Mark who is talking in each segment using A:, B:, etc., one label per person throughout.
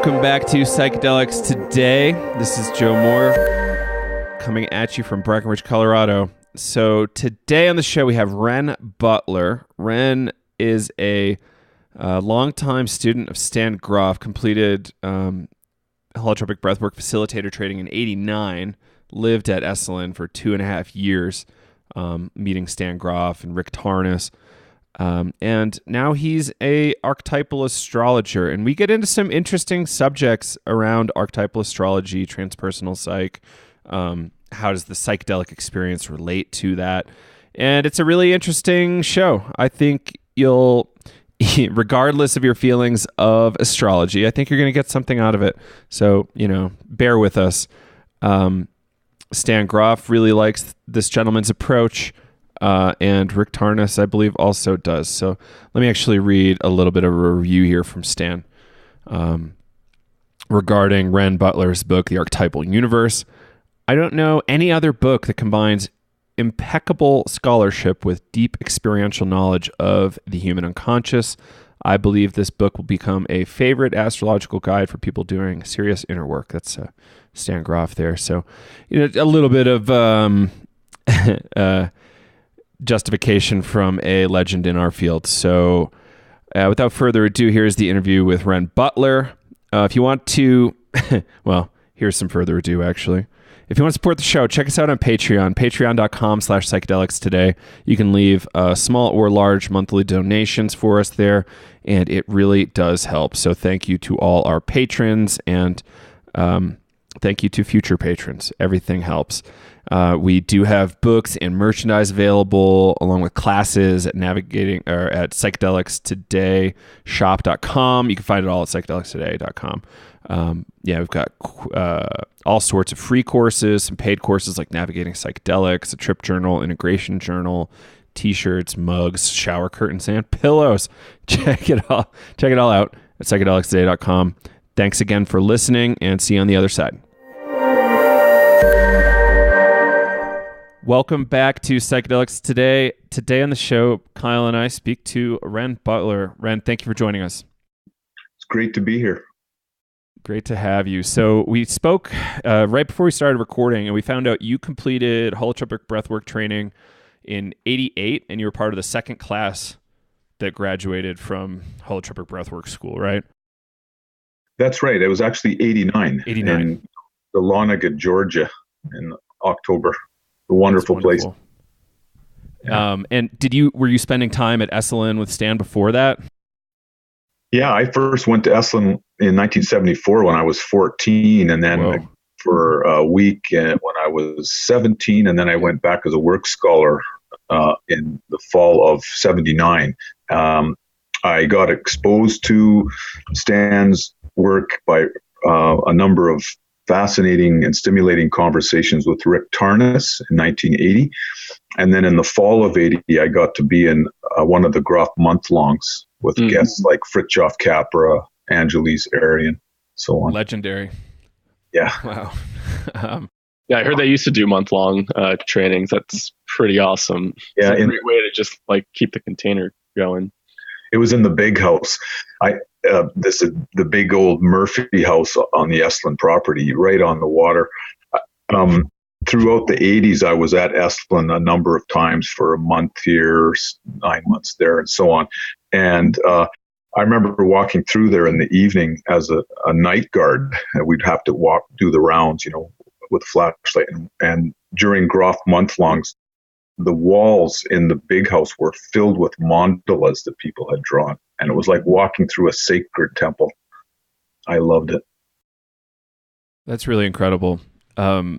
A: Welcome back to Psychedelics Today. This is Joe Moore coming at you from Breckenridge, Colorado. So today on the show we have Renn Butler. Renn is a longtime student of Stan Grof, completed holotropic breathwork facilitator training in '89, lived at Esalon for 2.5 years, meeting Stan Grof and Richard Tarnas. And now he's a archetypal astrologer, and we get into some interesting subjects around archetypal astrology, transpersonal psych. How does the psychedelic experience relate to that? And it's a really interesting show. I think you'll, regardless of your feelings of astrology, I think you're going to get something out of it. So, bear with us. Stan Grof really likes this gentleman's approach. And Richard Tarnas, I believe, also does. So let me actually read a little bit of a review here from Stan regarding Renn Butler's book, The Archetypal Universe. I don't know any other book that combines impeccable scholarship with deep experiential knowledge of the human unconscious. I believe this book will become a favorite astrological guide for people doing serious inner work. That's Stan Grof there. So, a little bit of justification from a legend in our field. So without further ado, here's the interview with Renn Butler. If you want to, well, here's some further ado, actually. If you want to support the show, check us out on Patreon, patreon.com/psychedelics today. You can leave small or large monthly donations for us there, and it really does help. So thank you to all our patrons, and thank you to future patrons. Everything helps. We do have books and merchandise available, along with classes at at psychedelicstoday.shop.com. You can find it all at psychedelicstoday.com. We've got all sorts of free courses, some paid courses like Navigating Psychedelics, a trip journal, integration journal, t-shirts, mugs, shower curtains, and pillows. Check it all out at psychedelicstoday.com. Thanks again for listening, and see you on the other side. Welcome back to Psychedelics Today. Today on the show, Kyle and I speak to Renn Butler. Renn, thank you for joining us.
B: It's great to be here.
A: Great to have you. So we spoke right before we started recording, and we found out you completed holotropic breathwork training in '88, and you were part of the second class that graduated from holotropic breathwork school, right?
B: That's right. It was actually '89.
A: '89.
B: In Dahlonega, Georgia, in October. A wonderful place.
A: Yeah. And were you spending time at Esalon with Stan before that?
B: Yeah, I first went to Esalon in 1974 when I was 14, and then for a week when I was 17, and then I went back as a work scholar in the fall of '79. I got exposed to Stan's work by a number of fascinating and stimulating conversations with Richard Tarnas in 1980. And then in the fall of '80, I got to be in one of the Grof month-longs with guests like Fritjof Capra, Angeles Arian, so on.
A: Legendary.
B: Yeah.
A: Wow.
C: Yeah, I heard they used to do month-long trainings. That's pretty awesome.
B: Yeah,
C: it's a great way to just keep the container going.
B: It was in the big house. This is the big old Murphy house on the Esalon property, right on the water. Throughout the '80s, I was at Esalon a number of times for a month here, 9 months there, and so on. And I remember walking through there in the evening as a night guard. And we'd have to do the rounds, with a flashlight. And during Grof month-longs, the walls in the big house were filled with mandalas that people had drawn. And it was like walking through a sacred temple. I loved it.
A: That's really incredible. We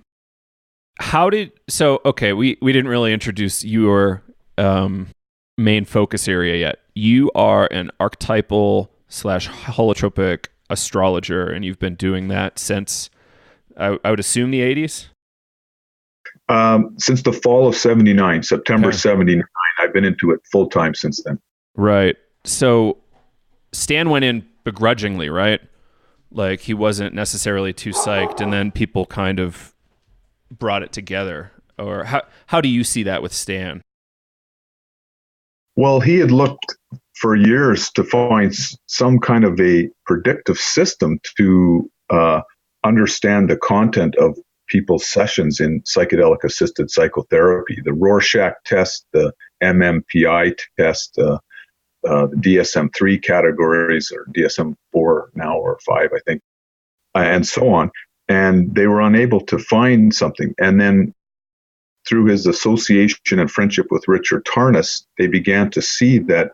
A: didn't really introduce your main focus area yet. You are an archetypal / holotropic astrologer, and you've been doing that since, I would assume, the '80s?
B: Since the fall of '79, September '79. I've been into it full time since then.
A: Right. So Stan went in begrudgingly, right? Like he wasn't necessarily too psyched, and then people kind of brought it together. Or how do you see that with Stan?
B: Well, he had looked for years to find some kind of a predictive system to understand the content of people's sessions in psychedelic-assisted psychotherapy. The Rorschach test, the MMPI test, the DSM-3 categories, or DSM-4 now, or 5, I think, and so on. And they were unable to find something. And then through his association and friendship with Richard Tarnas, they began to see that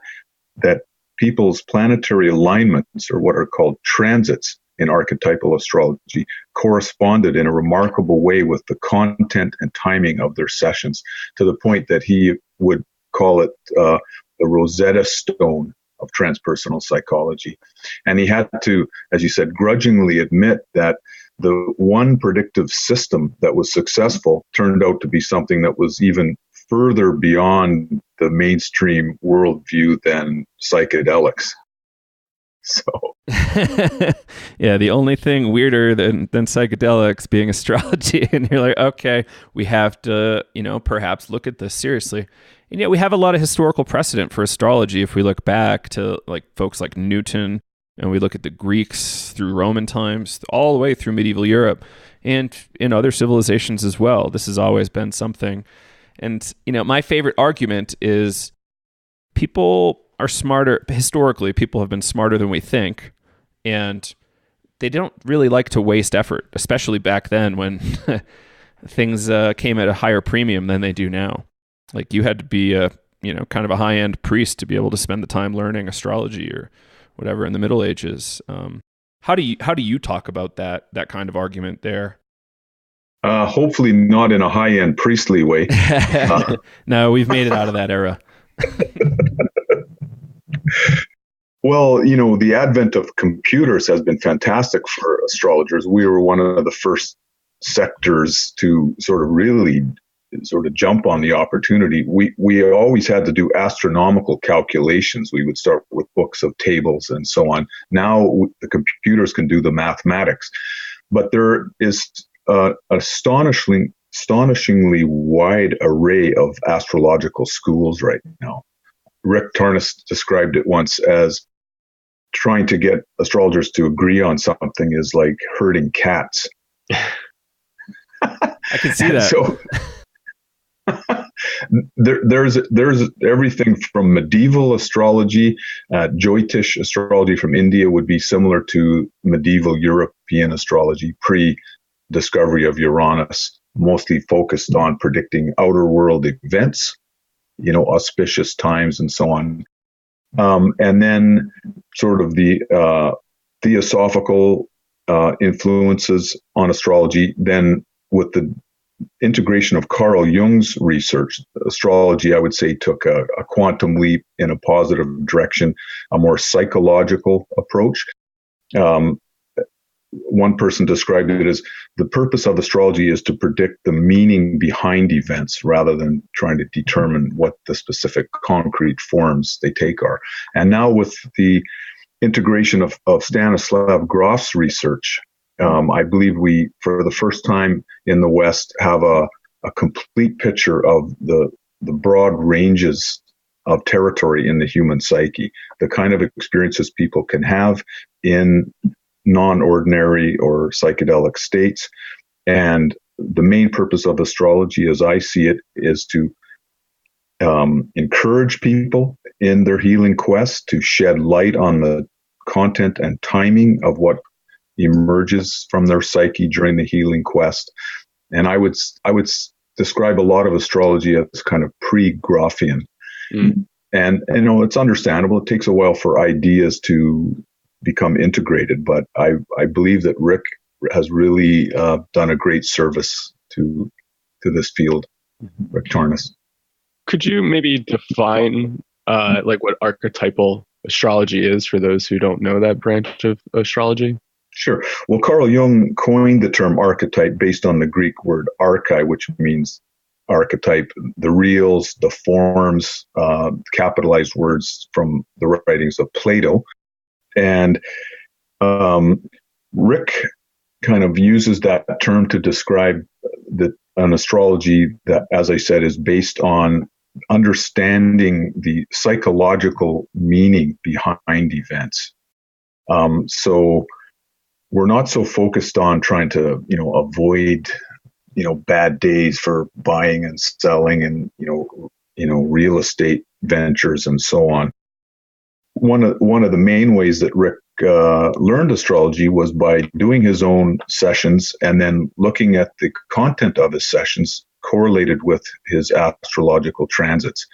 B: people's planetary alignments, or what are called transits in archetypal astrology, corresponded in a remarkable way with the content and timing of their sessions, to the point that he would call it the Rosetta Stone of transpersonal psychology. And he had to, as you said, grudgingly admit that the one predictive system that was successful turned out to be something that was even further beyond the mainstream worldview than psychedelics. So,
A: yeah, the only thing weirder than psychedelics being astrology, and you're like, okay, we have to, perhaps look at this seriously. And yet we have a lot of historical precedent for astrology. If we look back to like folks like Newton, and we look at the Greeks through Roman times, all the way through medieval Europe, and in other civilizations as well, this has always been something. And, my favorite argument is people are smarter. Historically, people have been smarter than we think, and they don't really like to waste effort, especially back then when things came at a higher premium than they do now. Like, you had to be a, kind of a high-end priest to be able to spend the time learning astrology or whatever in the Middle Ages. How do you talk about that kind of argument there?
B: Hopefully not in a high-end priestly way.
A: No, we've made it out of that era.
B: Well, the advent of computers has been fantastic for astrologers. We were one of the first sectors to really jump on the opportunity. We always had to do astronomical calculations. We would start with books of tables and so on. Now the computers can do the mathematics, but there is an astonishingly wide array of astrological schools right now. Rick Tarnas described it once as trying to get astrologers to agree on something is like herding cats.
A: I can see that.
B: So there's everything from medieval astrology. Jyotish astrology from India would be similar to medieval European astrology pre-discovery of Uranus, mostly focused on predicting outer world events, auspicious times and so on. And then sort of the theosophical influences on astrology. Then with the integration of Carl Jung's research, astrology, I would say, took a quantum leap in a positive direction, a more psychological approach. One person described it as the purpose of astrology is to predict the meaning behind events rather than trying to determine what the specific concrete forms they take are. And now with the integration of Stanislav Grof's research, I believe we, for the first time in the West, have a complete picture of the broad ranges of territory in the human psyche, the kind of experiences people can have in non-ordinary or psychedelic states. And the main purpose of astrology, as I see it, is to encourage people in their healing quest, to shed light on the content and timing of what emerges from their psyche during the healing quest. And I would describe a lot of astrology as kind of pre-Grofian. And it's understandable. It takes a while for ideas to become integrated, but I believe that Rick has really done a great service to this field, Rick Tarnas.
C: Could you maybe define what archetypal astrology is for those who don't know that branch of astrology?
B: Sure. Well, Carl Jung coined the term archetype based on the Greek word arche, which means archetype, the reals, the forms, capitalized words from the writings of Plato. And Rick kind of uses that term to describe an astrology that, as I said, is based on understanding the psychological meaning behind events. So we're not so focused on trying to, avoid, bad days for buying and selling and, real estate ventures and so on. One of the main ways that Rick learned astrology was by doing his own sessions and then looking at the content of his sessions correlated with his astrological transits.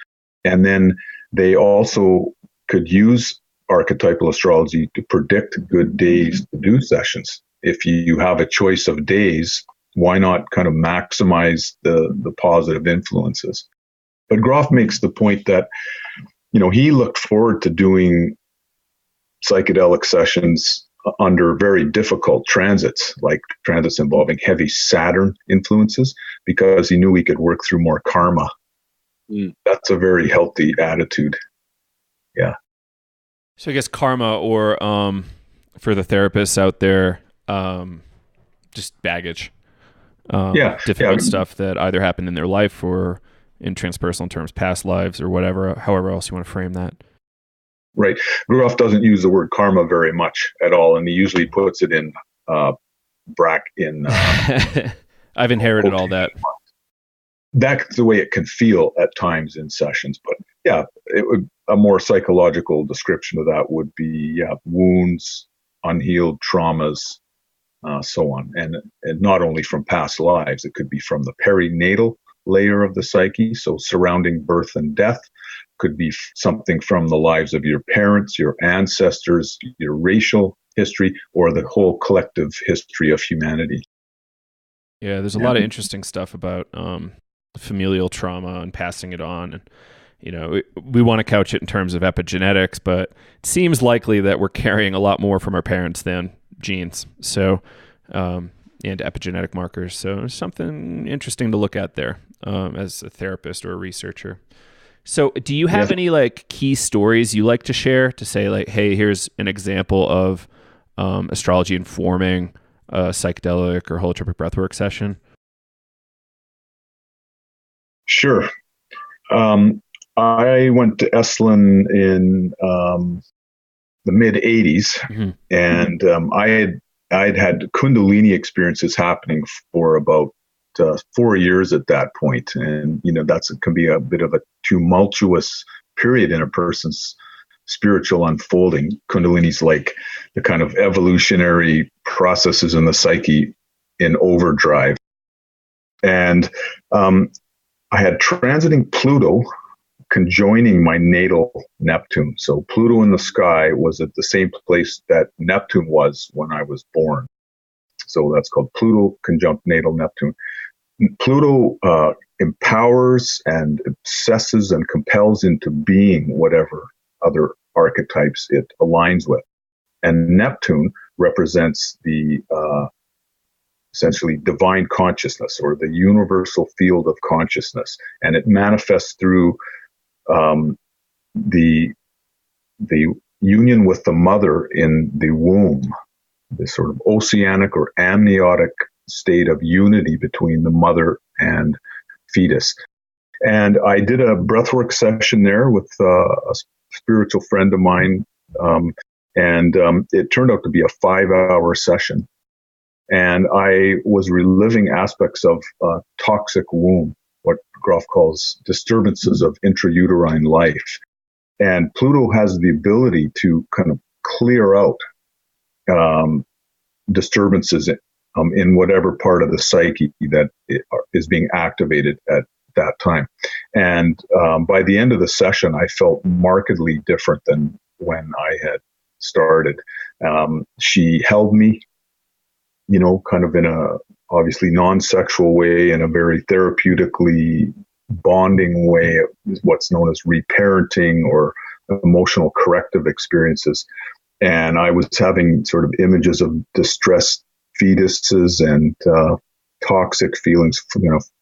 B: And then they also could use archetypal astrology to predict good days to do sessions. If you have a choice of days, why not kind of maximize the positive influences? But Grof makes the point that, he looked forward to doing psychedelic sessions under very difficult transits, like transits involving heavy Saturn influences, because he knew he could work through more karma. That's a very healthy attitude. Yeah.
A: So I guess karma, or for the therapists out there, just baggage. Difficult stuff that either happened in their life or in transpersonal terms, past lives or whatever, however else you want to frame that.
B: Right. Grof doesn't use the word karma very much at all, and he usually puts it in I've
A: inherited all that.
B: That's the way it can feel at times in sessions. But yeah, a more psychological description of that would be wounds, unhealed traumas, so on. And not only from past lives, it could be from the perinatal layer of the psyche, so surrounding birth and death. Could be something from the lives of your parents, your ancestors, your racial history, or the whole collective history of humanity.
A: Yeah, there's a lot of interesting stuff about familial trauma and passing it on. And, we want to couch it in terms of epigenetics, but it seems likely that we're carrying a lot more from our parents than genes. So, and epigenetic markers. So there's something interesting to look at there as a therapist or a researcher. So do you have any key stories you like to share to say hey, here's an example of astrology informing a psychedelic or holotropic breathwork session?
B: Sure. I went to Esalon in the mid 80s, and I'd had Kundalini experiences happening for about 4 years at that point. And, can be a bit of a tumultuous period in a person's spiritual unfolding. Kundalini's like the kind of evolutionary processes in the psyche in overdrive. And I had transiting Pluto conjoining my natal Neptune. So Pluto in the sky was at the same place that Neptune was when I was born. So that's called Pluto conjunct natal Neptune. Pluto empowers and obsesses and compels into being whatever other archetypes it aligns with. And Neptune represents the essentially divine consciousness, or the universal field of consciousness. And it manifests through the union with the mother in the womb, this sort of oceanic or amniotic state of unity between the mother and fetus. And I did a breathwork session there with a spiritual friend of mine, and it turned out to be a 5-hour session. And I was reliving aspects of toxic womb, what Grof calls disturbances of intrauterine life. And Pluto has the ability to kind of clear out disturbances in whatever part of the psyche that is being activated at that time. And by the end of the session, I felt markedly different than when I had started. She held me, kind of in a obviously non-sexual way, in a very therapeutically bonding way, what's known as reparenting or emotional corrective experiences. And I was having sort of images of distressed fetuses and toxic feelings,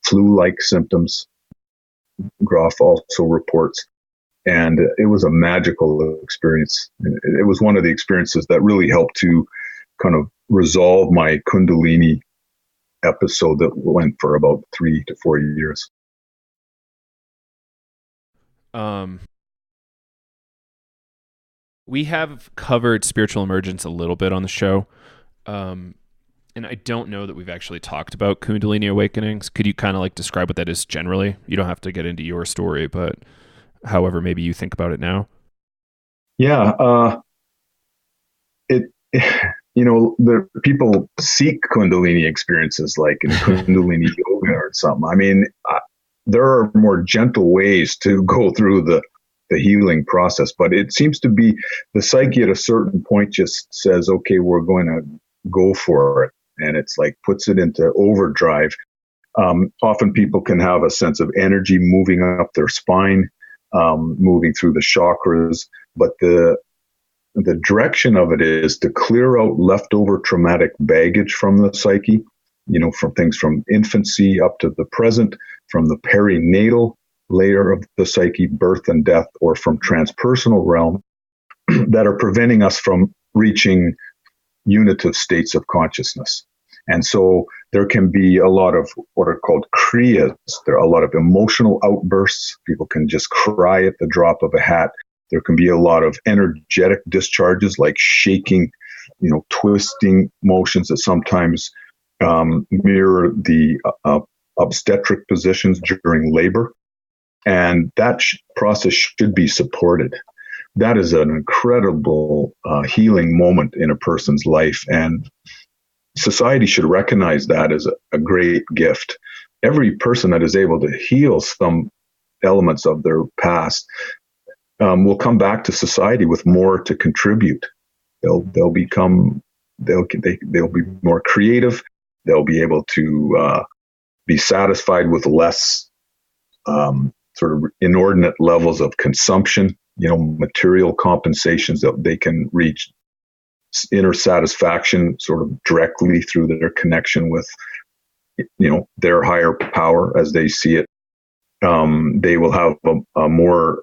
B: flu-like symptoms, Grof also reports. And it was a magical experience. It was one of the experiences that really helped to kind of resolve my Kundalini episode that went for about 3 to 4 years.
A: We have covered spiritual emergence a little bit on the show. And I don't know that we've actually talked about Kundalini Awakenings. Could you kind of like describe what that is generally? You don't have to get into your story, but however maybe you think about it now.
B: Yeah. It the people seek Kundalini experiences like in Kundalini yoga or something. I mean, there are more gentle ways to go through the healing process, but it seems to be the psyche at a certain point just says, okay, we're going to go for it. And it's like puts it into overdrive. Often people can have a sense of energy moving up their spine, moving through the chakras, but the direction of it is to clear out leftover traumatic baggage from the psyche, from things from infancy up to the present, from the perinatal layer of the psyche, birth and death, or from transpersonal realm that are preventing us from reaching unitive states of consciousness. And so there can be a lot of what are called kriyas. There are a lot of emotional outbursts. People can just cry at the drop of a hat. There can be a lot of energetic discharges like shaking, twisting motions that sometimes mirror the obstetric positions during labor. And that process should be supported. That is an incredible healing moment in a person's life. And society should recognize that as a great gift. Every person that is able to heal some elements of their past will come back to society with more to contribute. They'll be more creative. They'll be able to be satisfied with less sort of inordinate levels of consumption, material compensations that they can reach inner satisfaction sort of directly through their connection with, their higher power as they see it. They will have a more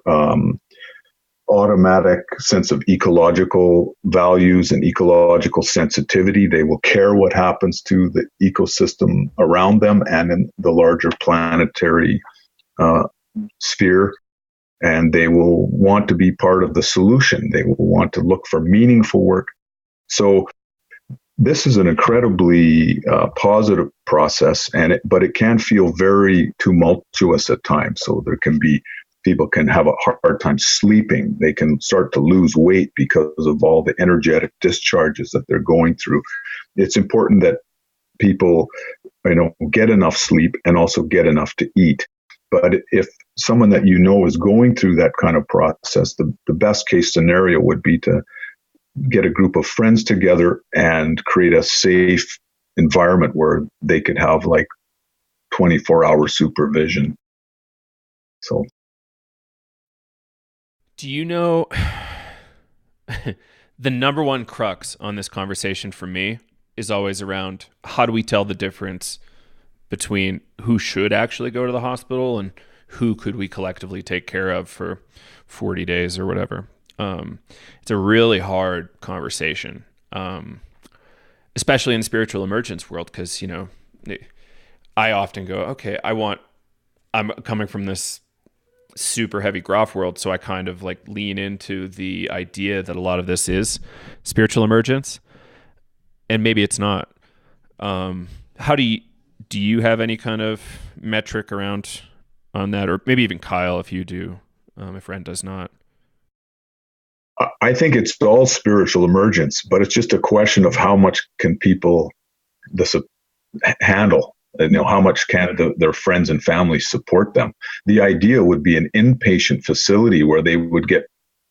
B: automatic sense of ecological values and ecological sensitivity. They will care what happens to the ecosystem around them and in the larger planetary sphere. And they will want to be part of the solution. They will want to look for meaningful work. So this is an incredibly positive process, but it can feel very tumultuous at times. So people can have a hard time sleeping. They can start to lose weight because of all the energetic discharges that they're going through. It's important that people, get enough sleep and also get enough to eat. But if someone that is going through that kind of process, the best case scenario would be to get a group of friends together and create a safe environment where they could have like 24-hour supervision. So,
A: do you know the number one crux on this conversation for me is always around how do we tell the difference between who should actually go to the hospital and who could we collectively take care of for 40 days or whatever. It's a really hard conversation, especially in the spiritual emergence world, because, I often go, okay, I'm coming from this super heavy Grof world, so I kind of like lean into the idea that a lot of this is spiritual emergence, and maybe it's not. How do you have any kind of metric around on that, or maybe even Kyle, if you do, if Renn does not?
B: I think it's all spiritual emergence, but it's just a question of how much can people handle. How much can their friends and family support them? The idea would be an inpatient facility where they would get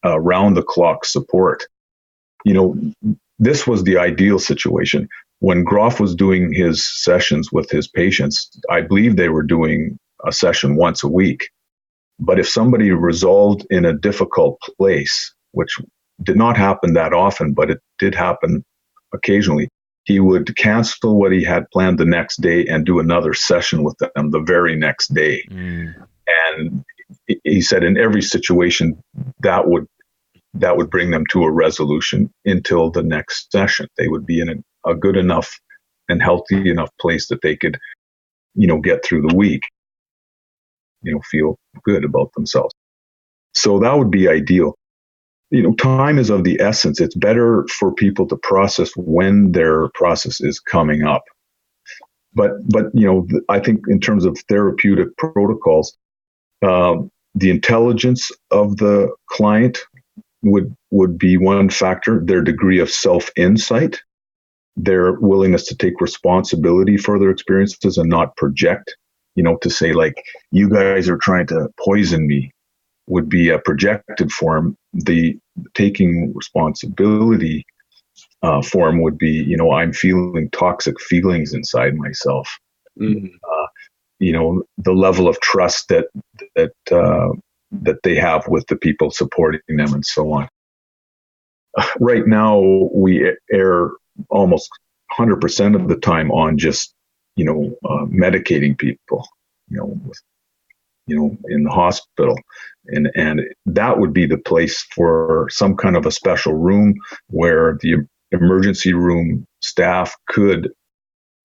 B: round-the-clock support. This was the ideal situation. When Grof was doing his sessions with his patients, I believe they were doing a session once a week. But if somebody resolved in a difficult place, which did not happen that often, but it did happen occasionally, he would cancel what he had planned the next day and do another session with them the very next day. And he said in every situation that would bring them to a resolution until the next session. They would be in a good enough and healthy enough place that they could, get through the week, feel good about themselves. So that would be ideal. Time is of the essence. It's better for people to process when their process is coming up. But I think in terms of therapeutic protocols, the intelligence of the client would be one factor, their degree of self-insight, their willingness to take responsibility for their experiences and not project, to say like, you guys are trying to poison me, would be a projected form. The taking responsibility form would be, I'm feeling toxic feelings inside myself. Mm-hmm. The level of trust that they have with the people supporting them and so on. Right now, we err almost 100% of the time on just, medicating people, in the hospital. And that would be the place for some kind of a special room where the emergency room staff could,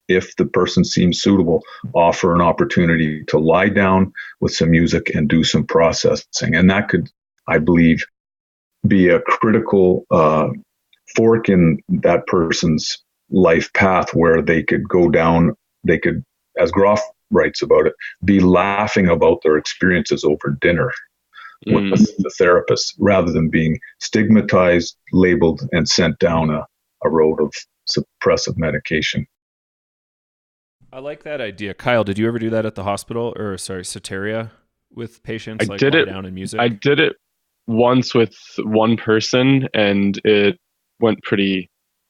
B: if the person seems suitable, offer an opportunity to lie down with some music and do some processing. And that could, I believe, be a critical fork in that person's life path where they could go down, they could, as Grof writes about it, be laughing about their experiences over dinner with the therapist, rather than being stigmatized, labeled, and sent down a road of suppressive medication.
A: I like that idea. Kyle, did you ever do that at the hospital, or Soteria, with patients?
C: I did it
A: down in music?
C: I did it once with one person, and it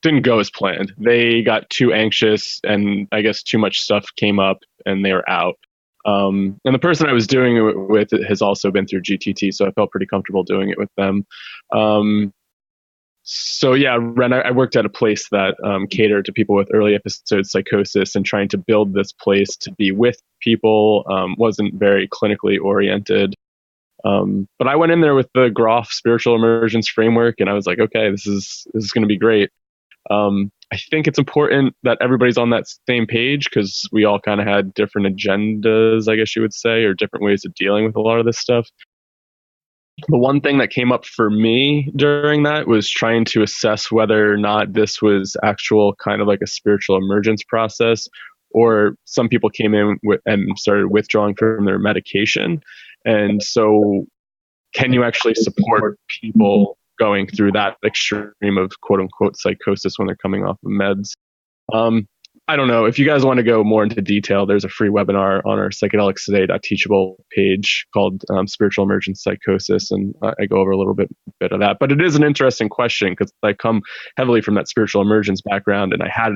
C: didn't go as planned. They got too anxious, and I guess too much stuff came up, and they were out. And the person I was doing it with has also been through GTT, so I felt pretty comfortable doing it with them. So yeah, Renn, I worked at a place that catered to people with early episode psychosis, and trying to build this place to be with people wasn't very clinically oriented. But I went in there with the Grof Spiritual Emergence framework, and I was like, okay, this is going to be great. I think it's important that everybody's on that same page, because we all kind of had different agendas, I guess you would say, or different ways of dealing with a lot of this stuff. The one thing that came up for me during that was trying to assess whether or not this was actual kind of like a spiritual emergence process, or some people came in and started withdrawing from their medication. And so can you actually support people going through that extreme of quote unquote psychosis when they're coming off of meds? I don't know. If you guys want to go more into detail, there's a free webinar on our psychedelicstoday.teachable page called Spiritual Emergence Psychosis, and I go over a little bit of that. But it is an interesting question, because I come heavily from that spiritual emergence background, and I had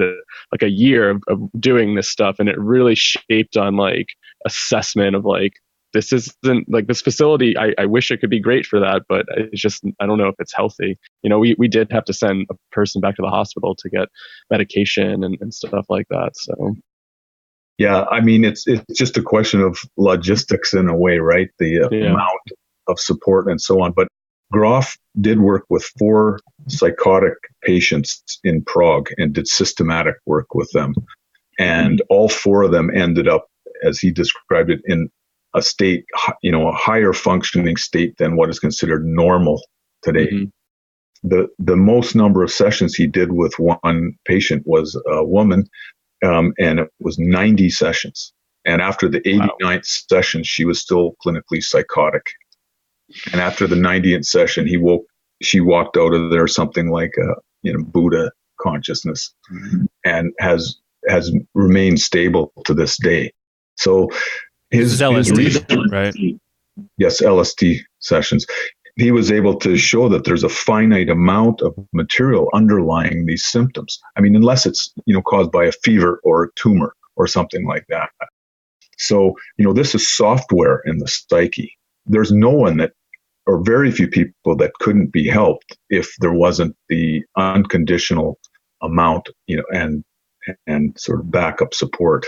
C: like a year of doing this stuff, and it really shaped on like assessment of like, this isn't like this facility. I wish it could be great for that, but it's just, I don't know if it's healthy. We did have to send a person back to the hospital to get medication and stuff like that. So,
B: yeah, I mean, it's just a question of logistics in a way, right? The amount of support and so on. But Grof did work with 4 psychotic patients in Prague and did systematic work with them. And all 4 of them ended up, as he described it, in a state, a higher functioning state than what is considered normal today. Mm-hmm. The most number of sessions he did with one patient was a woman, and it was 90 sessions. And after the 89th session, she was still clinically psychotic. And after the 90th session, she walked out of there something like a Buddha consciousness, and has remained stable to this day. So his
A: LSD, right?
B: Yes, LSD sessions. He was able to show that there's a finite amount of material underlying these symptoms. I mean, unless it's, caused by a fever or a tumor or something like that. So, this is software in the psyche. There's no one that, or very few people that couldn't be helped if there wasn't the unconditional amount, and sort of backup support.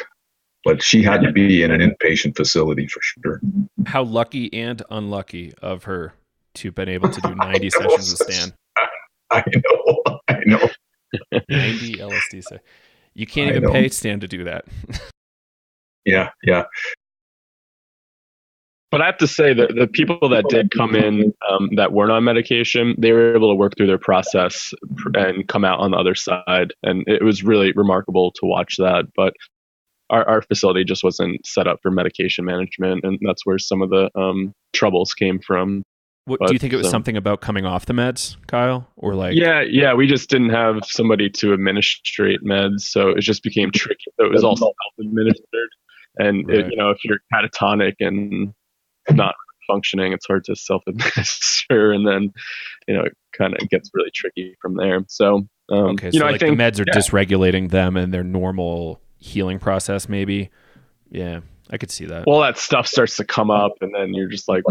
B: But she had to be in an inpatient facility for sure.
A: How lucky and unlucky of her to have been able to do 90 sessions of Stan.
B: I know.
A: 90 LSD. You can't even pay Stan to do that.
B: Yeah.
C: But I have to say that the people that did come in that weren't on medication, they were able to work through their process and come out on the other side. And it was really remarkable to watch that. But our facility just wasn't set up for medication management. And that's where some of the troubles came from.
A: Do you think it was something about coming off the meds, Kyle? Or like?
C: Yeah. We just didn't have somebody to administrate meds. So it just became tricky. So it was all self-administered. And
A: right.
C: if you're catatonic and not functioning, it's hard to self-administer, and then it kind of gets really tricky from there. So
A: okay, so I think the meds are dysregulating them and their normal healing process, maybe. Yeah, I could see that.
C: Well, that stuff starts to come up, and then you're just like,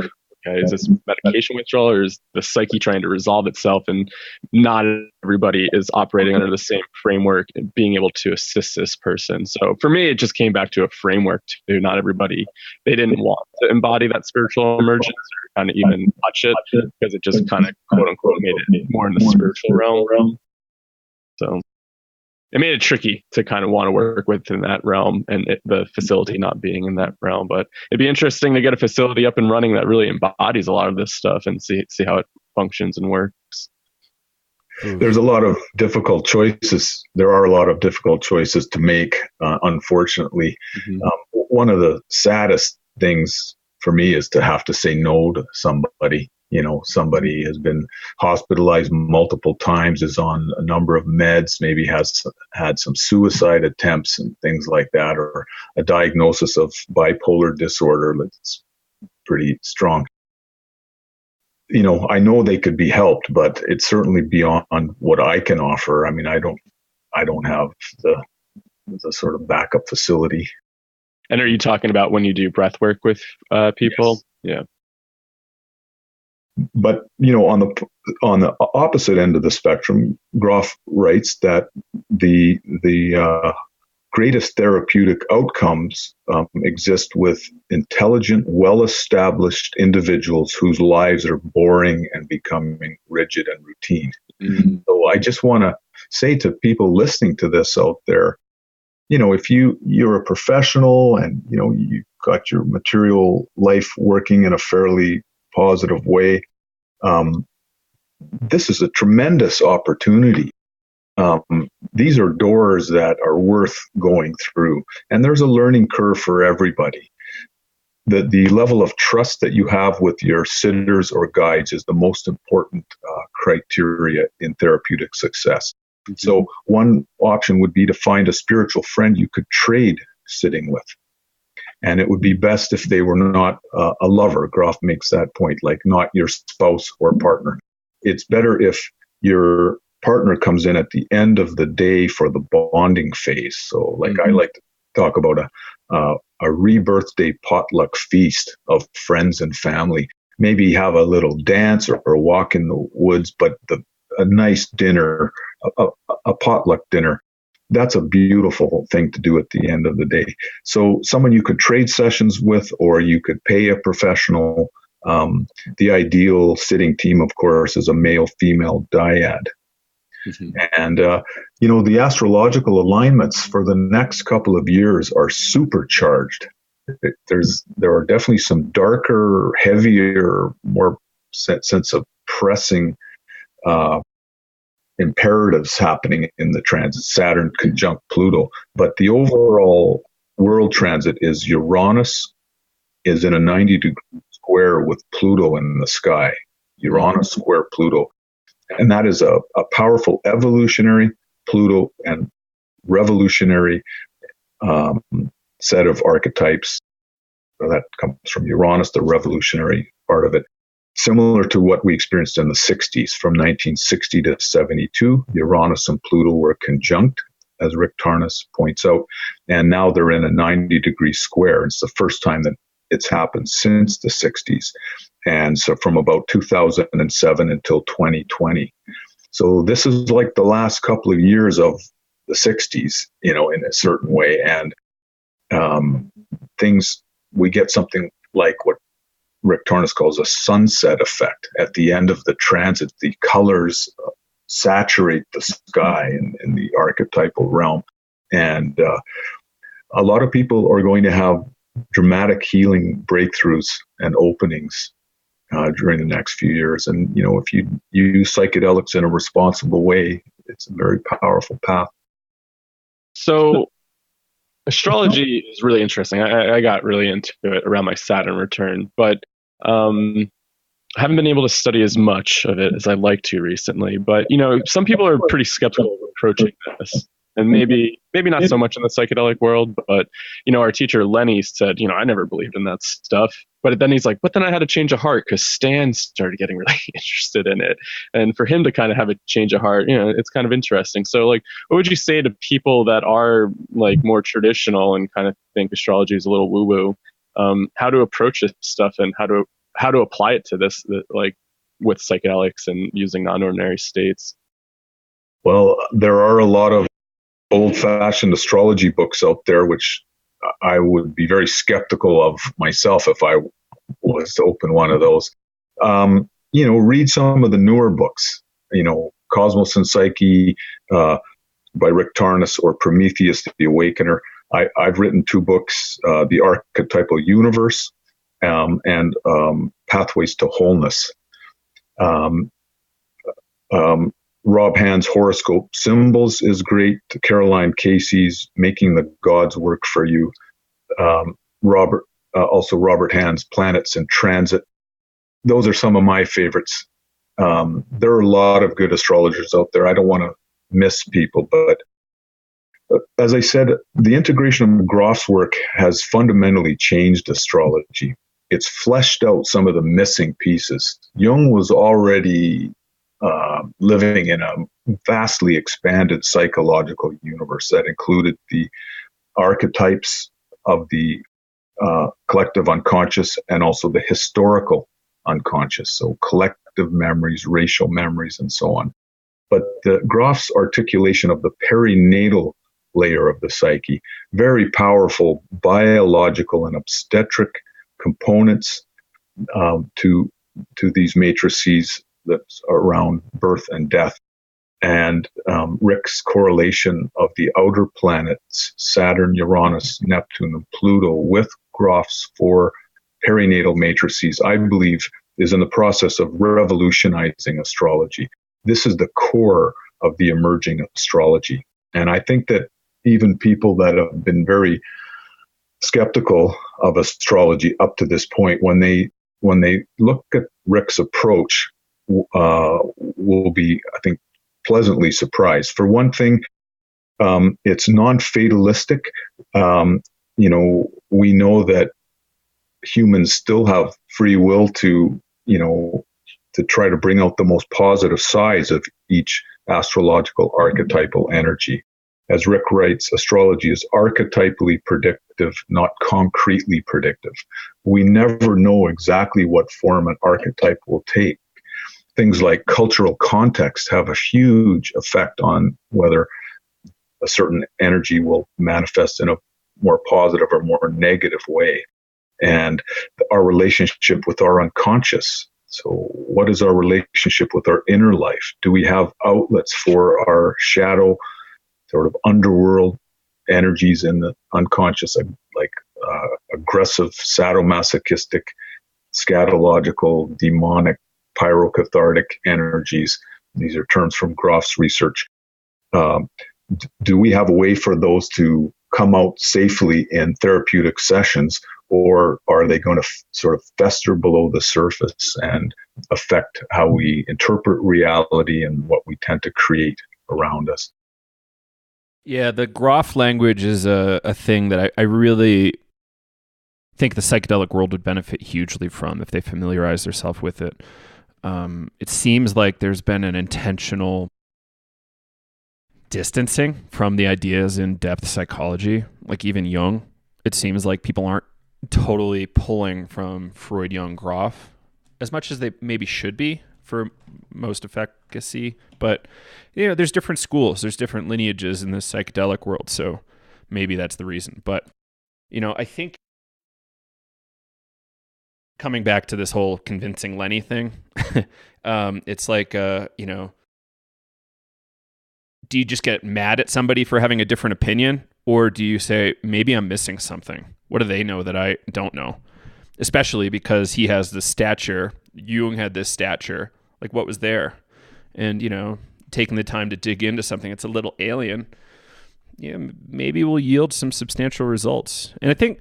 C: okay, is this medication withdrawal, or is the psyche trying to resolve itself? And not everybody is operating under the same framework and being able to assist this person. So for me, it just came back to a framework too. Not everybody, they didn't want to embody that spiritual emergence or kind of even touch it, because it just kind of quote unquote made it more in the spiritual realm. So it made it tricky to kind of want to work within that realm, and the facility not being in that realm. But it'd be interesting to get a facility up and running that really embodies a lot of this stuff and see how it functions and works.
B: There's a lot of difficult choices. There are a lot of difficult choices to make, unfortunately.
C: Mm-hmm.
B: One of the saddest things for me is to have to say no to somebody. Somebody has been hospitalized multiple times, is on a number of meds, maybe has had some suicide attempts and things like that, or a diagnosis of bipolar disorder that's pretty strong. I know they could be helped, but it's certainly beyond what I can offer. I mean, I don't have the sort of backup facility.
C: And are you talking about when you do breath work with people?
B: Yes.
C: Yeah.
B: But on the opposite end of the spectrum, Grof writes that the greatest therapeutic outcomes exist with intelligent, well-established individuals whose lives are boring and becoming rigid and routine.
C: Mm-hmm.
B: So I just want to say to people listening to this out there, if you're a professional and you've got your material life working in a fairly positive way, this is a tremendous opportunity. These are doors that are worth going through, and there's a learning curve for everybody. The level of trust that you have with your sitters or guides is the most important criteria in therapeutic success. Mm-hmm. So one option would be to find a spiritual friend you could trade sitting with. And it would be best if they were not a lover. Grof makes that point, like not your spouse or partner. It's better if your partner comes in at the end of the day for the bonding phase. So I like to talk about a rebirth day potluck feast of friends and family. Maybe have a little dance or a walk in the woods, but a nice dinner, a potluck dinner. That's a beautiful thing to do at the end of the day. So someone you could trade sessions with, or you could pay a professional. The ideal sitting team, of course, is a male-female dyad. Mm-hmm. And, the astrological alignments for the next couple of years are supercharged. There are definitely some darker, heavier, more sense of pressing imperatives happening in the transit. Saturn conjunct Pluto. But the overall world transit is Uranus is in a 90-degree square with Pluto in the sky. Uranus square Pluto. And that is a powerful evolutionary Pluto and revolutionary set of archetypes. That comes from Uranus, the revolutionary part of it. Similar to what we experienced in the 60s, from 1960 to 72, Uranus and Pluto were conjunct, as Rick Tarnas points out, and now they're in a 90-degree square. It's the first time that it's happened since the 60s. And so from about 2007 until 2020. So this is like the last couple of years of the 60s, in a certain way. And we get something like what Rick Tarnas calls a sunset effect. At the end of the transit, the colors saturate the sky in the archetypal realm. And a lot of people are going to have dramatic healing breakthroughs and openings during the next few years. And, if you use psychedelics in a responsible way, it's a very powerful path.
C: So astrology is really interesting. I got really into it around my Saturn return, but I haven't been able to study as much of it as I'd like to recently. But, some people are pretty skeptical of approaching this. And maybe not so much in the psychedelic world, but, our teacher Lenny said, I never believed in that stuff. But then he's like, but then I had a change of heart because Stan started getting really interested in it. And for him to kind of have a change of heart, it's kind of interesting. So like, what would you say to people that are like more traditional and kind of think astrology is a little woo-woo, how to approach this stuff and how to apply it to this, like with psychedelics and using non-ordinary states?
B: Well, there are a lot of old-fashioned astrology books out there, which I would be very skeptical of myself if I was to open one of those. Read some of the newer books, Cosmos and Psyche by Richard Tarnas, or Prometheus, the Awakener. I've written 2 books, The Archetypal Universe and Pathways to Wholeness. Rob Hand's Horoscope Symbols is great. Caroline Casey's Making the Gods Work for You. Robert Hand's Planets in Transit. Those are some of my favorites. There are a lot of good astrologers out there. I don't want to miss people, but as I said, the integration of Grof's work has fundamentally changed astrology. It's fleshed out some of the missing pieces. Jung was already living in a vastly expanded psychological universe that included the archetypes of the collective unconscious and also the historical unconscious, so collective memories, racial memories, and so on. But Grof's articulation of the perinatal layer of the psyche, very powerful biological and obstetric components to these matrices that's around birth and death, and Rick's correlation of the outer planets, Saturn, Uranus, Neptune, and Pluto, with Grof's 4 perinatal matrices, I believe is in the process of revolutionizing astrology. This is the core of the emerging astrology. And I think that even people that have been very skeptical of astrology up to this point, when they look at Rick's approach, will be, I think, pleasantly surprised. For one thing, it's non-fatalistic. We know that humans still have free will to try to bring out the most positive sides of each astrological archetypal energy. As Rick writes, astrology is archetypally predictive, not concretely predictive. We never know exactly what form an archetype will take. Things like cultural context have a huge effect on whether a certain energy will manifest in a more positive or more negative way. And our relationship with our unconscious. So what is our relationship with our inner life? Do we have outlets for our shadow, sort of underworld energies in the unconscious, like aggressive, sadomasochistic, scatological, demonic, pyrocathartic energies? These are terms from Grof's research. Do we have a way for those to come out safely in therapeutic sessions, or are they going to sort of fester below the surface and affect how we interpret reality and what we tend to create around us?
A: Yeah, the Grof language is a thing that I really think the psychedelic world would benefit hugely from if they familiarize themselves with it. It seems like there's been an intentional distancing from the ideas in depth psychology, like even Jung. It seems like people aren't totally pulling from Freud, Jung, Grof as much as they maybe should be for most efficacy. But there's different schools, there's different lineages in the psychedelic world, so maybe that's the reason. But I think coming back to this whole convincing Lenny thing, it's like do you just get mad at somebody for having a different opinion, or do you say, maybe I'm missing something? What do they know that I don't know? Especially because he has the stature. Jung had this stature. Like, what was there? And, taking the time to dig into something that's a little alien, maybe will yield some substantial results. And I think,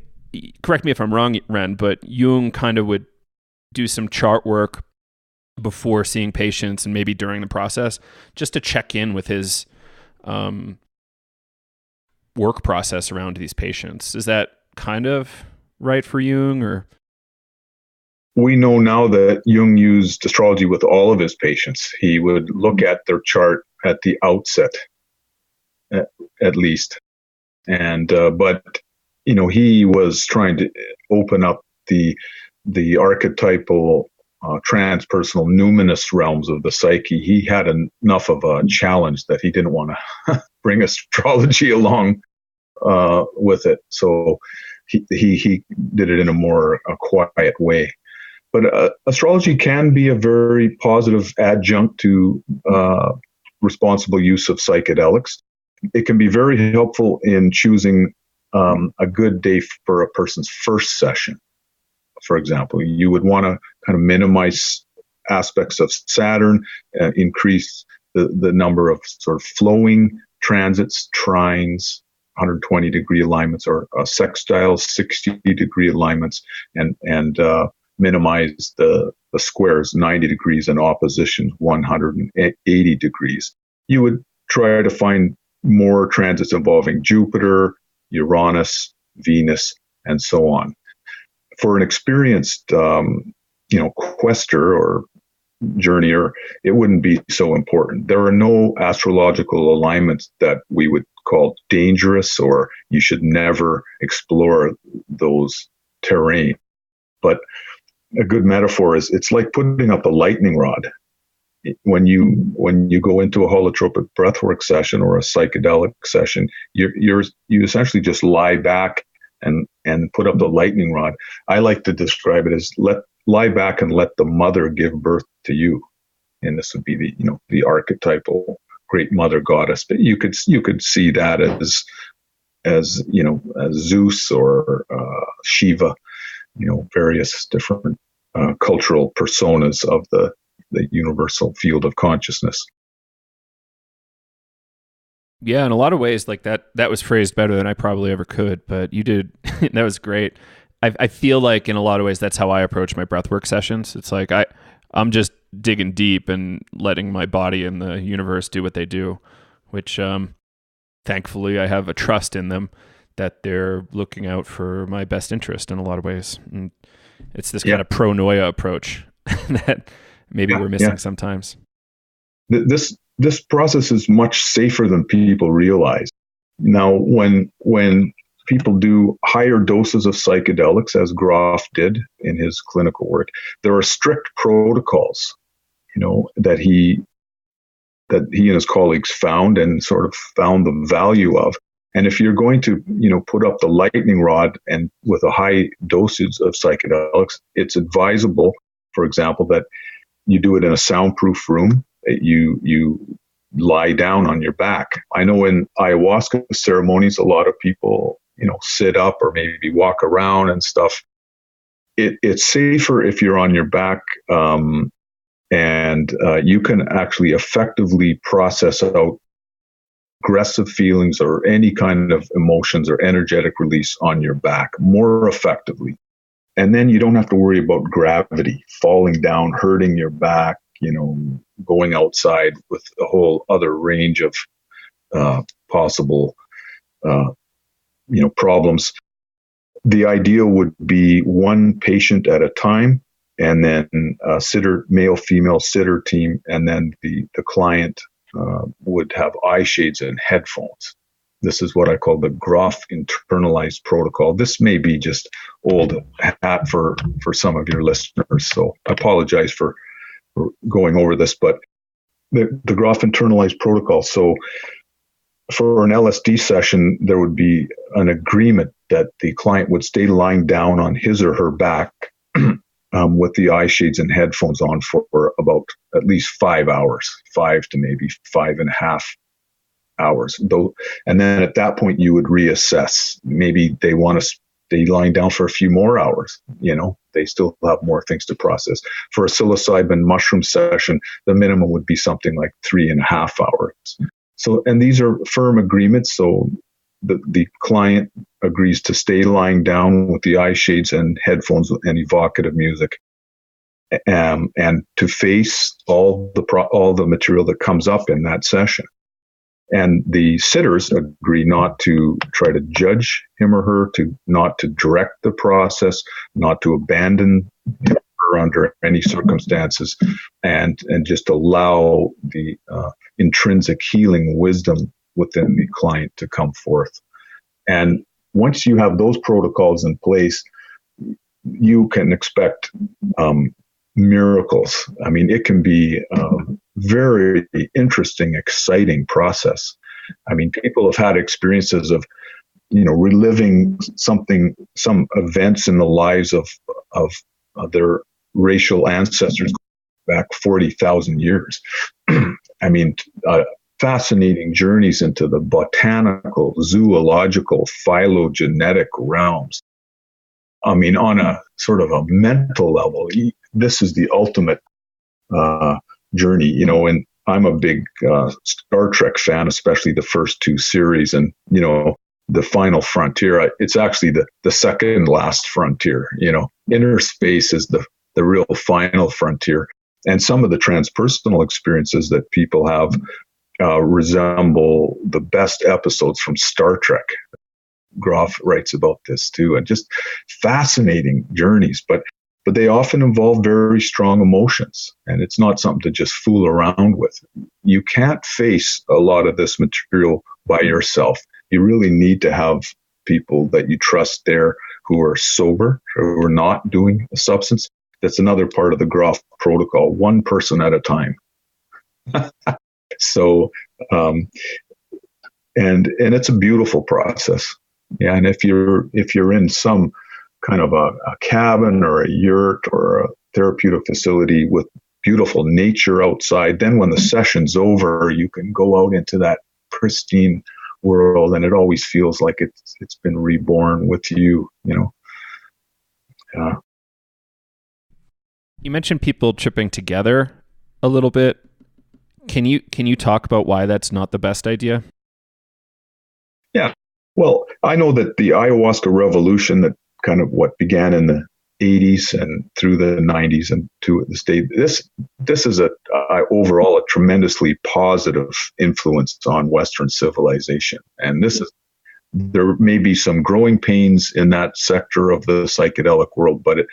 A: correct me if I'm wrong, Renn, but Jung kind of would do some chart work before seeing patients and maybe during the process, just to check in with his work process around these patients. Is that kind of right for Jung, or?
B: We know now that Jung used astrology with all of his patients. He would look at their chart at the outset, at least. And, but, he was trying to open up the archetypal, transpersonal, numinous realms of the psyche. He had enough of a challenge that he didn't want to bring astrology along with it. So he did it in a more quiet way. But astrology can be a very positive adjunct to responsible use of psychedelics. It can be very helpful in choosing a good day for a person's first session. For example, you would want to kind of minimize aspects of Saturn, increase the number of sort of flowing transits, trines, 120-degree alignments, or sextiles, 60-degree alignments, and minimize the squares, 90 degrees, and oppositions, 180 degrees. You would try to find more transits involving Jupiter, Uranus, Venus, and so on. For an experienced, quester or journeyer, it wouldn't be so important. There are no astrological alignments that we would call dangerous, or you should never explore those terrain. But a good metaphor is it's like putting up a lightning rod. When you go into a holotropic breathwork session or a psychedelic session, you essentially just lie back and put up the lightning rod. I like to describe it as lie back and let the mother give birth to you. And this would be the archetypal great mother goddess. But you could see that as Zeus or Shiva, various different cultural personas of the universal field of consciousness.
A: Yeah, in a lot of ways, like that was phrased better than I probably ever could, but you did. That was great. I feel like in a lot of ways, that's how I approach my breathwork sessions. It's like I'm just digging deep and letting my body and the universe do what they do, which thankfully I have a trust in them that they're looking out for my best interest in a lot of ways. And it's this kind of pronoia approach that maybe we're missing sometimes. This process is much safer than people realize. Now, when people do higher doses of psychedelics, as Grof did in his clinical work, there are strict protocols, that he and his colleagues found and sort of found the value of. And if you're going to, put up the lightning rod and with a high dosage of psychedelics, it's advisable, for example, that you do it in a soundproof room. You lie down on your back. I know in ayahuasca ceremonies, a lot of people, sit up or maybe walk around and stuff. It's safer if you're on your back, and you can actually effectively process out aggressive feelings or any kind of emotions or energetic release on your back more effectively. And then you don't have to worry about gravity, falling down, hurting your back, going outside with a whole other range of possible, problems. The ideal would be one patient at a time, and then a sitter, male, female sitter team, and then the client would have eye shades and headphones. This is what I call the Grof internalized protocol. This may be just old hat for some of your listeners, so I apologize for going over this, but the Grof internalized protocol. So for an LSD session, there would be an agreement that the client would stay lying down on his or her back with the eye shades and headphones on for about at least 5 hours, 5 to maybe 5.5 hours. And then at that point, you would reassess. Maybe they want to
B: stay lying down for a few more hours. They still have more things to process. For a psilocybin mushroom session, the minimum would be something like 3.5 hours. So, and these are firm agreements. So the client agrees to stay lying down with the eye shades and headphones and evocative music, and to face all the material that comes up in that session. And the sitters agree not to try to judge him or her, not to direct the process, not to abandon him or her under any circumstances, and just allow the intrinsic healing wisdom within the client to come forth. And once you have those protocols in place, you can expect miracles. I mean, it can be a very interesting, exciting process. I mean, people have had experiences of, reliving some events in the lives of their racial ancestors back 40,000 years. I mean, fascinating journeys into the botanical, zoological, phylogenetic realms. I mean, on a sort of a mental level, this is the ultimate journey, and I'm a big Star Trek fan, especially the first 2 series, and, the final frontier. It's actually the second last frontier, inner space is the real final frontier. And some of the transpersonal experiences that people have resemble the best episodes from Star Trek. Grof writes about this too, and just fascinating journeys, but they often involve very strong emotions, and it's not something to just fool around with. You can't face a lot of this material by yourself. You really need to have people that you trust there who are sober, who are not doing a substance. That's another part of the Grof protocol, one person at a time. So, and it's a beautiful process. Yeah, and if you're in some kind of a cabin or a yurt or a therapeutic facility with beautiful nature outside, then when the session's over, you can go out into that pristine world, and it always feels like it's been reborn with you. Yeah.
A: You mentioned people tripping together a little bit. Can you talk about why that's not the best idea?
B: Yeah. Well, I know that the ayahuasca revolution, that kind of what began in the 80s and through the 90s and to this day, this is overall a tremendously positive influence on Western civilization. And there may be some growing pains in that sector of the psychedelic world, but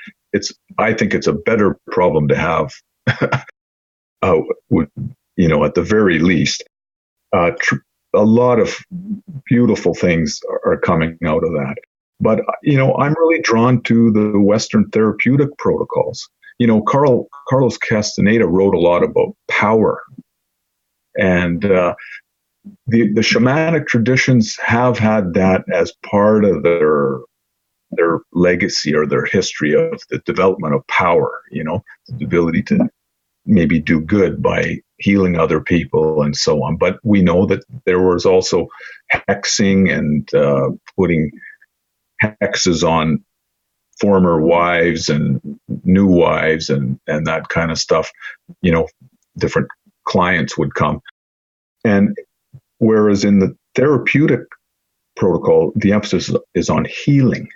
B: I think it's a better problem to have, at the very least. A lot of beautiful things are coming out of that. But, I'm really drawn to the Western therapeutic protocols. Carlos Castaneda wrote a lot about power. And the shamanic traditions have had that as part of their legacy or their history of the development of power, the ability to maybe do good by healing other people and so on. But we know that there was also hexing and putting hexes on former wives and new wives and that kind of stuff. Different clients would come. And whereas in the therapeutic protocol, the emphasis is on healing.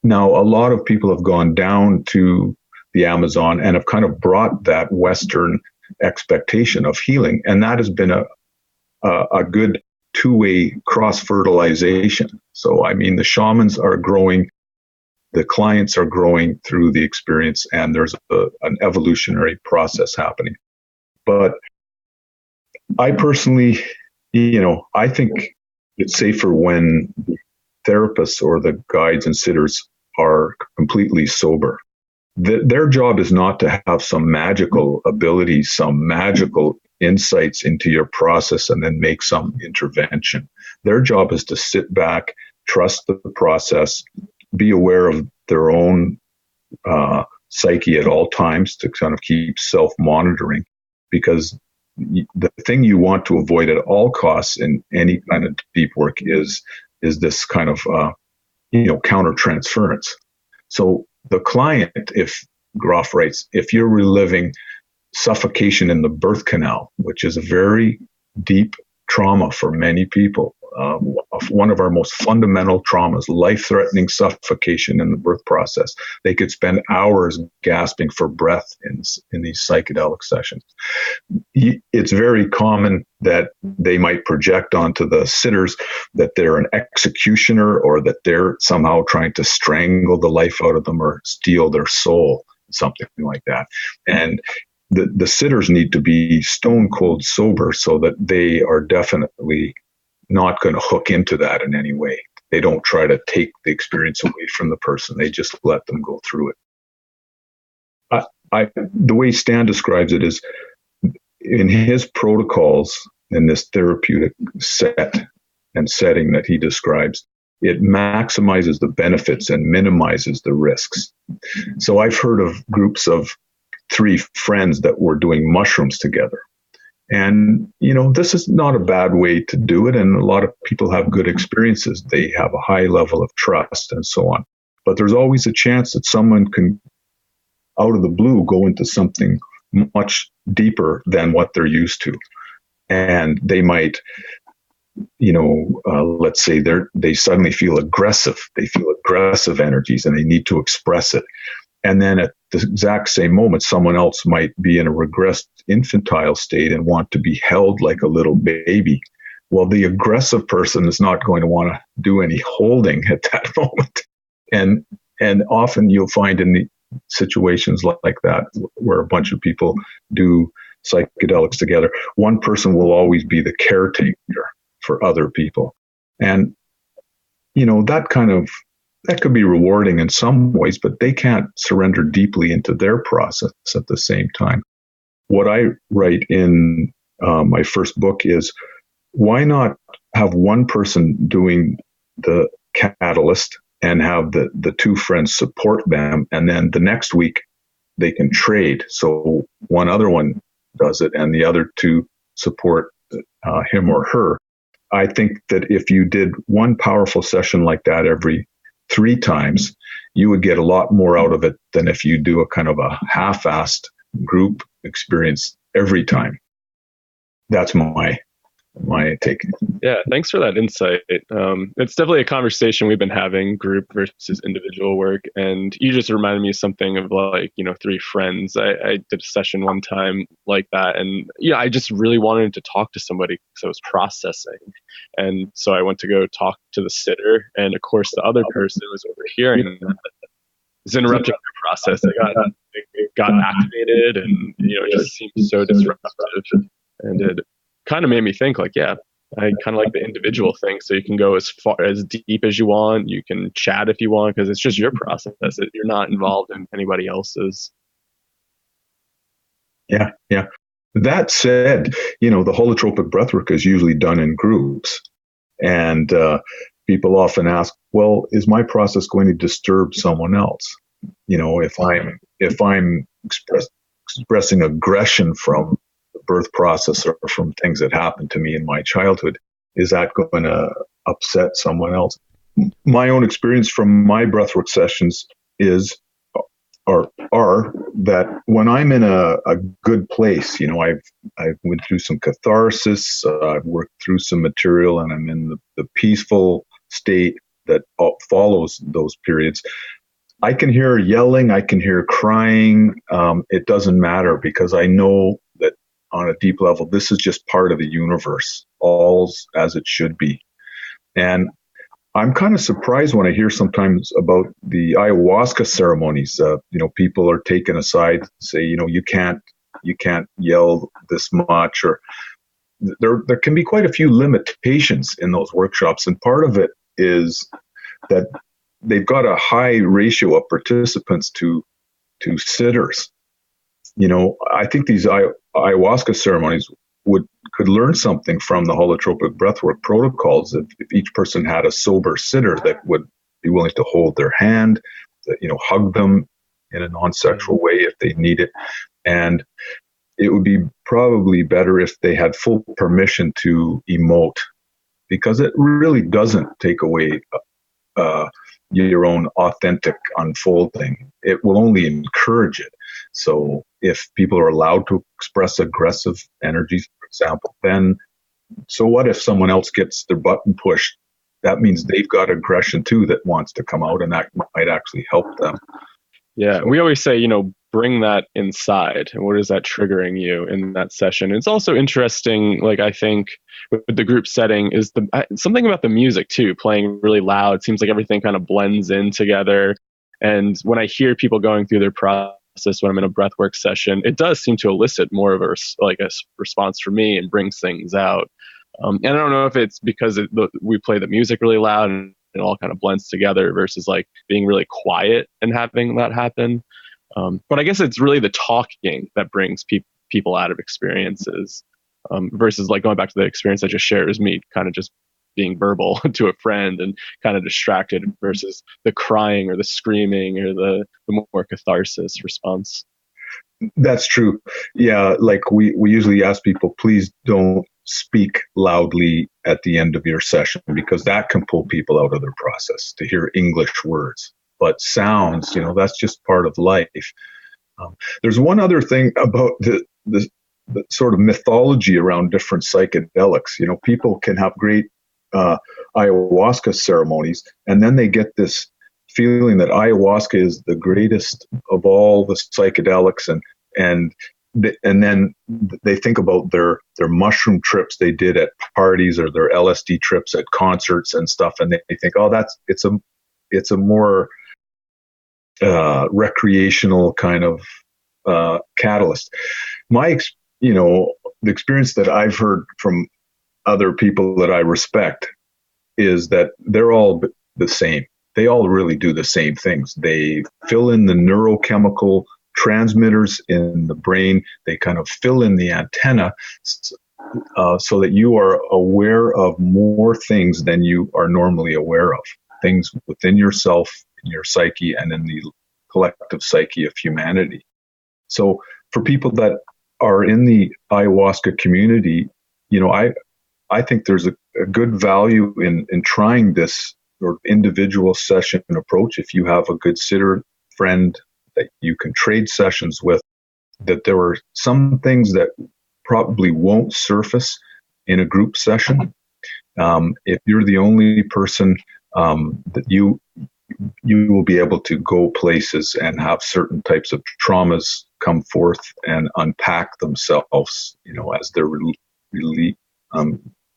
B: Now, a lot of people have gone down to the Amazon and have kind of brought that Western expectation of healing. And that has been a good two-way cross-fertilization. So, I mean, the shamans are growing, the clients are growing through the experience, and there's an evolutionary process happening. But I personally, I think it's safer when the therapists or the guides and sitters are completely sober. Their job is not to have some magical abilities, some magical insights into your process and then make some intervention. Their job is to sit back, trust the process, be aware of their own psyche at all times to kind of keep self-monitoring, because the thing you want to avoid at all costs in any kind of deep work is this kind of countertransference. So the client, if Grof writes, if you're reliving suffocation in the birth canal, which is a very deep trauma for many people, one of our most fundamental traumas, life-threatening suffocation in the birth process. They could spend hours gasping for breath in these psychedelic sessions. It's very common that they might project onto the sitters that they're an executioner, or that they're somehow trying to strangle the life out of them or steal their soul, something like that. And the sitters need to be stone cold sober so that they are definitely not going to hook into that in any way. They don't try to take the experience away from the person. They just let them go through it. The way Stan describes it is, in his protocols, in this therapeutic set and setting that he describes, it maximizes the benefits and minimizes the risks. So I've heard of groups of 3 friends that were doing mushrooms together. And, this is not a bad way to do it. And a lot of people have good experiences. They have a high level of trust and so on. But there's always a chance that someone can, out of the blue, go into something much deeper than what they're used to. And they might, let's say they suddenly feel aggressive. They feel aggressive energies and they need to express it. And then at the exact same moment, someone else might be in a regressed infantile state and want to be held like a little baby. Well, the aggressive person is not going to want to do any holding at that moment. And often you'll find in the situations like that, where a bunch of people do psychedelics together, one person will always be the caretaker for other people. And, that could be rewarding in some ways, but they can't surrender deeply into their process at the same time. What I write in my first book is, why not have one person doing the catalyst and have the 2 friends support them, and then the next week they can trade. So one other one does it and the other 2 support him or her. I think that if you did one powerful session like that every 3 times, you would get a lot more out of it than if you do a kind of a half-assed group experience every time. That's my take.
C: Yeah, thanks for that insight. It's definitely a conversation we've been having, group versus individual work. And you just reminded me of something of 3 friends. I did a session one time like that. And I just really wanted to talk to somebody because I was processing. And so I went to go talk to the sitter. And of course, the other person was overhearing that. It's interrupting their process. They got activated and, it just seemed so disruptive. And it kind of made me think I kind of like the individual thing. So you can go as deep as you want. You can chat if you want, because it's just your process. You're not involved in anybody else's.
B: Yeah. That said, the holotropic breathwork is usually done in groups. And people often ask, well, is my process going to disturb someone else? If I'm expressing aggression from the birth process or from things that happened to me in my childhood, is that going to upset someone else? My own experience from my breathwork sessions are that when I'm in a good place, I've went through some catharsis, I've worked through some material, and I'm in the peaceful state that follows those periods. I can hear yelling, I can hear crying. It doesn't matter, because I know that on a deep level, this is just part of the universe, all's as it should be. And I'm kind of surprised when I hear sometimes about the ayahuasca ceremonies. People are taken aside, say, you can't yell this much, or there can be quite a few limitations in those workshops. And part of it is that they've got a high ratio of participants to sitters. I think these ayahuasca ceremonies could learn something from the holotropic breathwork protocols if each person had a sober sitter that would be willing to hold their hand, hug them in a non-sexual way if they need it. And it would be probably better if they had full permission to emote, because it really doesn't take away your own authentic unfolding. It will only encourage it. So if people are allowed to express aggressive energies, for example, then so what if someone else gets their button pushed? That means they've got aggression too that wants to come out, and that might actually help them.
C: Yeah, we always say, bring that inside. And what is that triggering you in that session? It's also interesting, like I think with the group setting is something about the music too, playing really loud. It seems like everything kind of blends in together. And when I hear people going through their process when I'm in a breathwork session, it does seem to elicit more of a response for me and brings things out. And I don't know if it's because we play the music really loud and it all kind of blends together versus like being really quiet and having that happen. But I guess it's really the talking that brings people out of experiences versus like going back to the experience I just shared is me kind of just being verbal to a friend and kind of distracted versus the crying or the screaming or the more catharsis response.
B: That's true. Yeah, like we usually ask people, please don't speak loudly at the end of your session because that can pull people out of their process to hear English words. But sounds, that's just part of life. There's one other thing about the sort of mythology around different psychedelics. People can have great ayahuasca ceremonies, and then they get this feeling that ayahuasca is the greatest of all the psychedelics, and then they think about their mushroom trips they did at parties or their LSD trips at concerts and stuff, and they think, oh, it's a more recreational kind of catalyst. The experience that I've heard from other people that I respect is that they're all the same. They all really do the same things. They fill in the neurochemical transmitters in the brain. They kind of fill in the antenna so that you are aware of more things than you are normally aware of. Things within yourself, in your psyche, and in the collective psyche of humanity. So for people that are in the ayahuasca community, I think there's a good value in trying this sort of individual session approach. If you have a good sitter friend that you can trade sessions with, that there are some things that probably won't surface in a group session. If you're the only person, that you will be able to go places and have certain types of traumas come forth and unpack themselves, as they're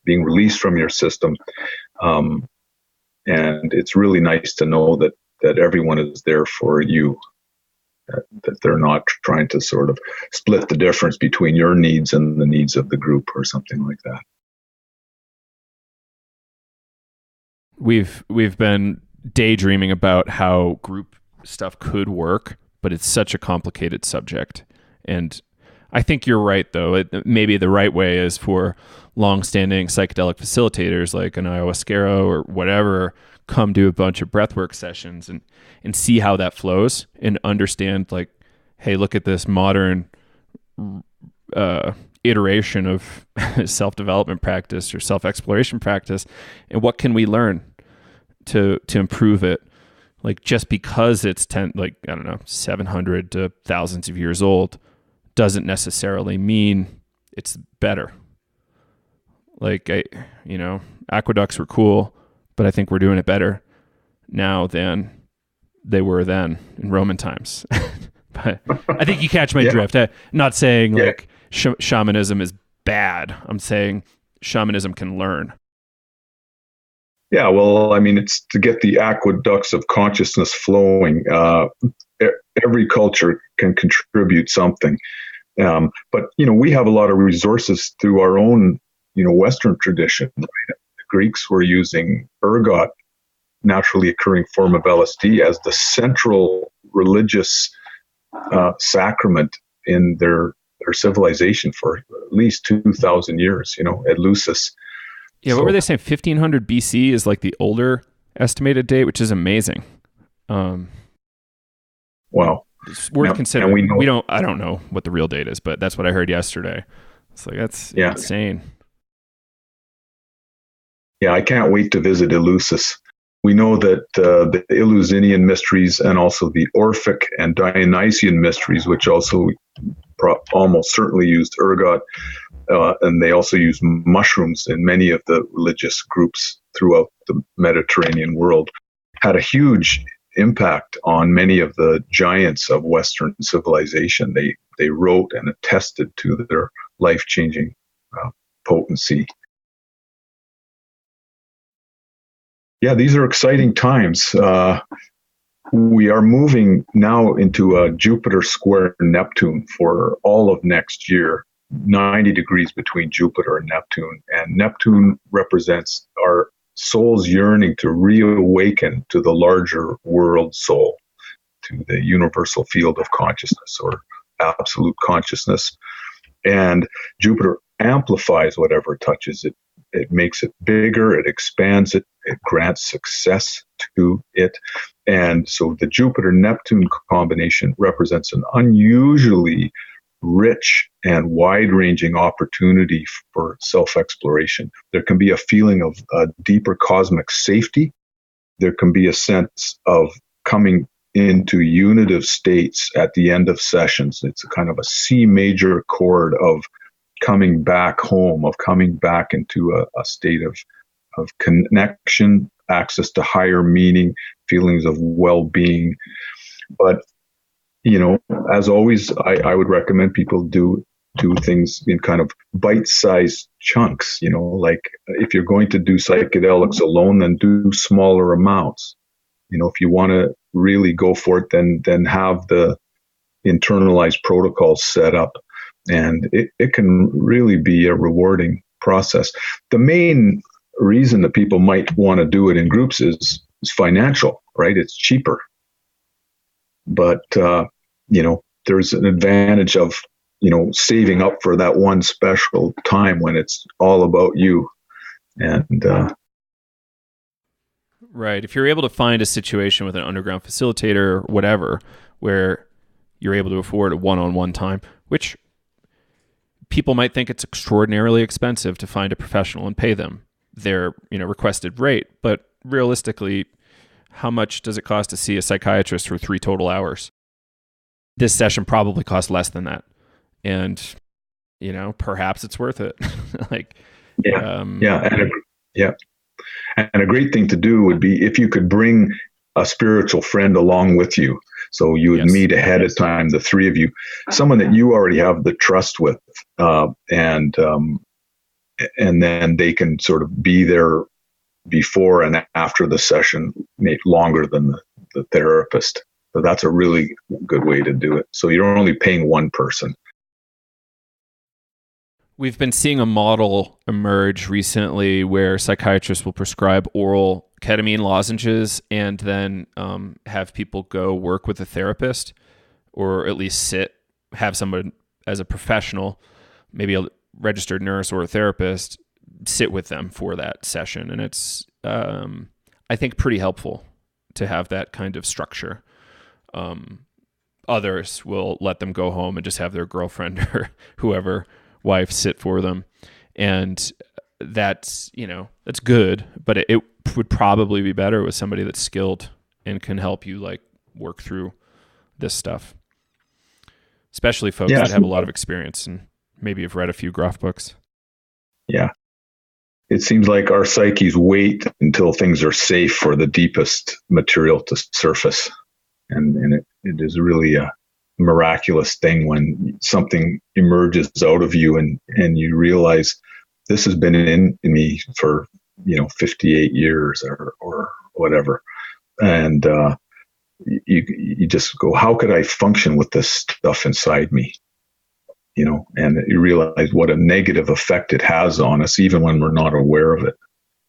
B: being released from your system. And it's really nice to know that everyone is there for you, that they're not trying to sort of split the difference between your needs and the needs of the group or something like that.
A: We've been daydreaming about how group stuff could work, but it's such a complicated subject. And I think you're right, though. Maybe the right way is for long-standing psychedelic facilitators like an ayahuasquero or whatever come do a bunch of breathwork sessions and see how that flows and understand, like, hey, look at this modern iteration of self-development practice or self-exploration practice, and what can we learn to improve it? Like, just because it's 700 to thousands of years old doesn't necessarily mean it's better. Like, aqueducts were cool, but I think we're doing it better now than they were then in Roman times. But I think you catch my drift. I'm not saying like shamanism is bad. I'm saying shamanism can learn.
B: Yeah, well, it's to get the aqueducts of consciousness flowing. Every culture can contribute something. But, we have a lot of resources through our own, Western tradition. Right? The Greeks were using ergot, naturally occurring form of LSD, as the central religious sacrament in their civilization for at least 2,000 years, Eleusis.
A: Yeah, what were they saying? 1500 BC is like the older estimated date, which is amazing.
B: Wow.
A: It's worth considering. I don't know what the real date is, but that's what I heard yesterday. It's like, that's insane.
B: Yeah, I can't wait to visit Eleusis. we know that the Eleusinian mysteries and also the Orphic and Dionysian mysteries, which also almost certainly used ergot, and they also used mushrooms in many of the religious groups throughout the Mediterranean world, had a huge impact on many of the giants of Western civilization. They wrote and attested to their life-changing potency. Yeah, these are exciting times. We are moving now into a Jupiter square Neptune for all of next year, 90 degrees between Jupiter and Neptune. And Neptune represents our soul's yearning to reawaken to the larger world soul, to the universal field of consciousness or absolute consciousness. And Jupiter amplifies whatever it touches. It makes it bigger, it expands it, it grants success to it. And so the Jupiter-Neptune combination represents an unusually rich and wide-ranging opportunity for self-exploration. There can be a feeling of deeper cosmic safety. There can be a sense of coming into unitive states at the end of sessions. It's a kind of a C major chord of coming back home, of coming back into a state of connection, access to higher meaning, feelings of well-being. But, you know, as always, I would recommend people do things in kind of bite-sized chunks. You know, like if you're going to do psychedelics alone, then do smaller amounts. You know, if you want to really go for it, then have the internalized protocols set up. And it can really be a rewarding process. The main reason that people might want to do it in groups is financial, right? It's cheaper. But, you know, there's an advantage of, you know, saving up for that one special time when it's all about you. And
A: right. If you're able to find a situation with an underground facilitator or whatever, where you're able to afford a one-on-one time, which people might think it's extraordinarily expensive to find a professional and pay them their, you know, requested rate. But realistically, how much does it cost to see a psychiatrist for 3 total hours? This session probably costs less than that. And, you know, perhaps it's worth it.
B: And a great thing to do would be if you could bring a spiritual friend along with you. So you would meet ahead of time, the three of you, someone that you already have the trust with, and then they can sort of be there before and after the session, longer than the therapist. So that's a really good way to do it. So you're only paying one person.
A: We've been seeing a model emerge recently where psychiatrists will prescribe oral ketamine lozenges and then have people go work with a therapist, or at least have someone as a professional, maybe a registered nurse or a therapist, sit with them for that session. And it's, I think, pretty helpful to have that kind of structure. Others will let them go home and just have their girlfriend or whoever wife sit for them. And that's, you know, that's good, but it would probably be better with somebody that's skilled and can help you like work through this stuff. Especially folks that have a lot of experience and maybe have read a few Grof books. Yeah.
B: It seems like our psyches wait until things are safe for the deepest material to surface. And it is really a miraculous thing when something emerges out of you and you realize this has been in me for, 58 years or whatever. And you just go, how could I function with this stuff inside me? And you realize what a negative effect it has on us, even when we're not aware of it.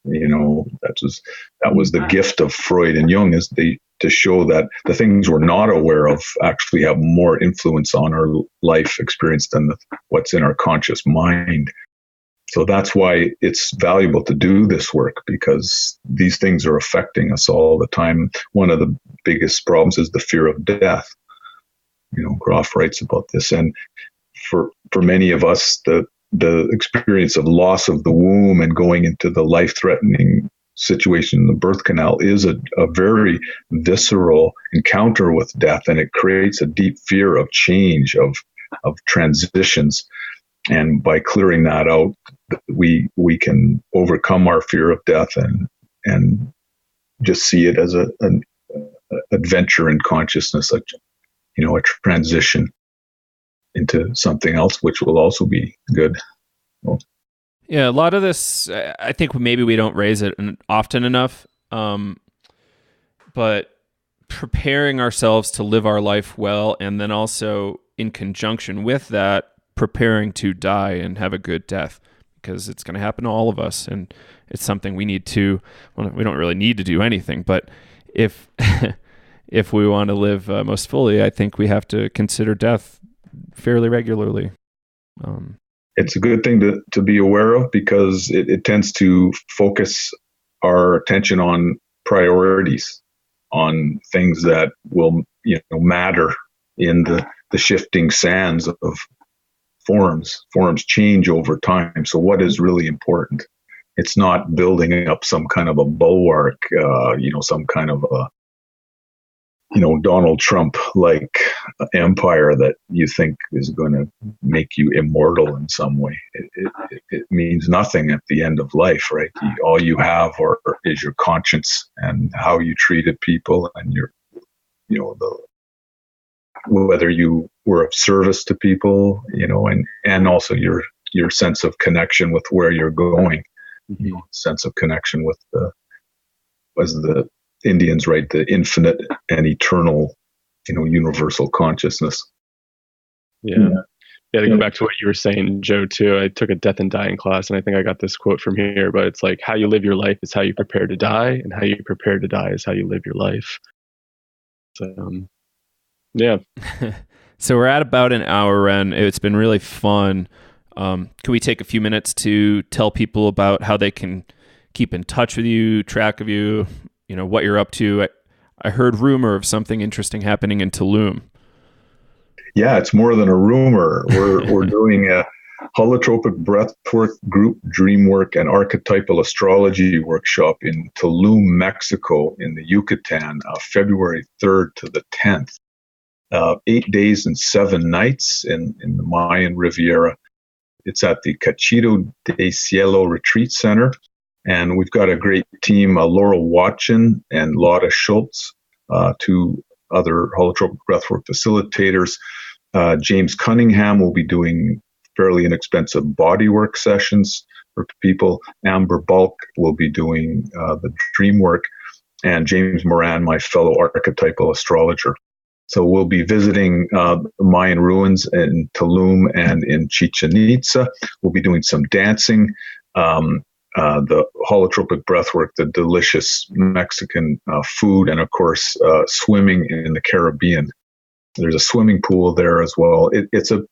B: That was the gift of Freud and Jung, is to show that the things we're not aware of actually have more influence on our life experience than what's in our conscious mind. So that's why it's valuable to do this work, because these things are affecting us all the time. One of the biggest problems is the fear of death. Grof writes about this, and for many of us, the experience of loss of the womb and going into the life-threatening situation in the birth canal is a very visceral encounter with death, and it creates a deep fear of change, of transitions. And by clearing that out, we can overcome our fear of death and just see it as an adventure in consciousness, a transition into something else, which will also be good. Well,
A: yeah, a lot of this, I think maybe we don't raise it often enough, but preparing ourselves to live our life well, and then also in conjunction with that, preparing to die and have a good death, because it's going to happen to all of us, and it's something we need to, well, we don't really need to do anything, but if if we want to live most fully, I think we have to consider death fairly regularly.
B: It's a good thing to be aware of, because it tends to focus our attention on priorities, on things that will matter in the shifting sands of forms. Forms change over time. So what is really important? It's not building up some kind of a bulwark, some kind of a Donald Trump-like empire that you think is going to make you immortal in some way. It means nothing at the end of life, right? All you have is your conscience and how you treated people, and whether you were of service to people, and also your sense of connection with where you're going, sense of connection with as the Indians write, the infinite and eternal, universal consciousness.
C: Yeah. To go back to what you were saying, Joe, too, I took a death and dying class, and I think I got this quote from here, but it's like, how you live your life is how you prepare to die, and how you prepare to die is how you live your life. So, yeah.
A: So we're at about an hour, Renn. It's been really fun. Can we take a few minutes to tell people about how they can keep in touch with you, track of you, what you're up to? I heard rumor of something interesting happening in Tulum.
B: Yeah, it's more than a rumor. We're doing a holotropic breathwork, group dreamwork, and archetypal astrology workshop in Tulum, Mexico, in the Yucatan, February 3rd to the 10th. 8 days and 7 nights in the Mayan Riviera. It's at the Cachito de Cielo Retreat Center. And we've got a great team, Laurel Watchin and Lotta Schultz, two other holotropic breathwork facilitators. James Cunningham will be doing fairly inexpensive bodywork sessions for people. Amber Bulk will be doing the dream work. And James Moran, my fellow archetypal astrologer. So we'll be visiting the Mayan ruins in Tulum and in Chichen Itza. We'll be doing some dancing, the holotropic breathwork, the delicious Mexican food, and of course swimming in the Caribbean. There's a swimming pool there as well. It's a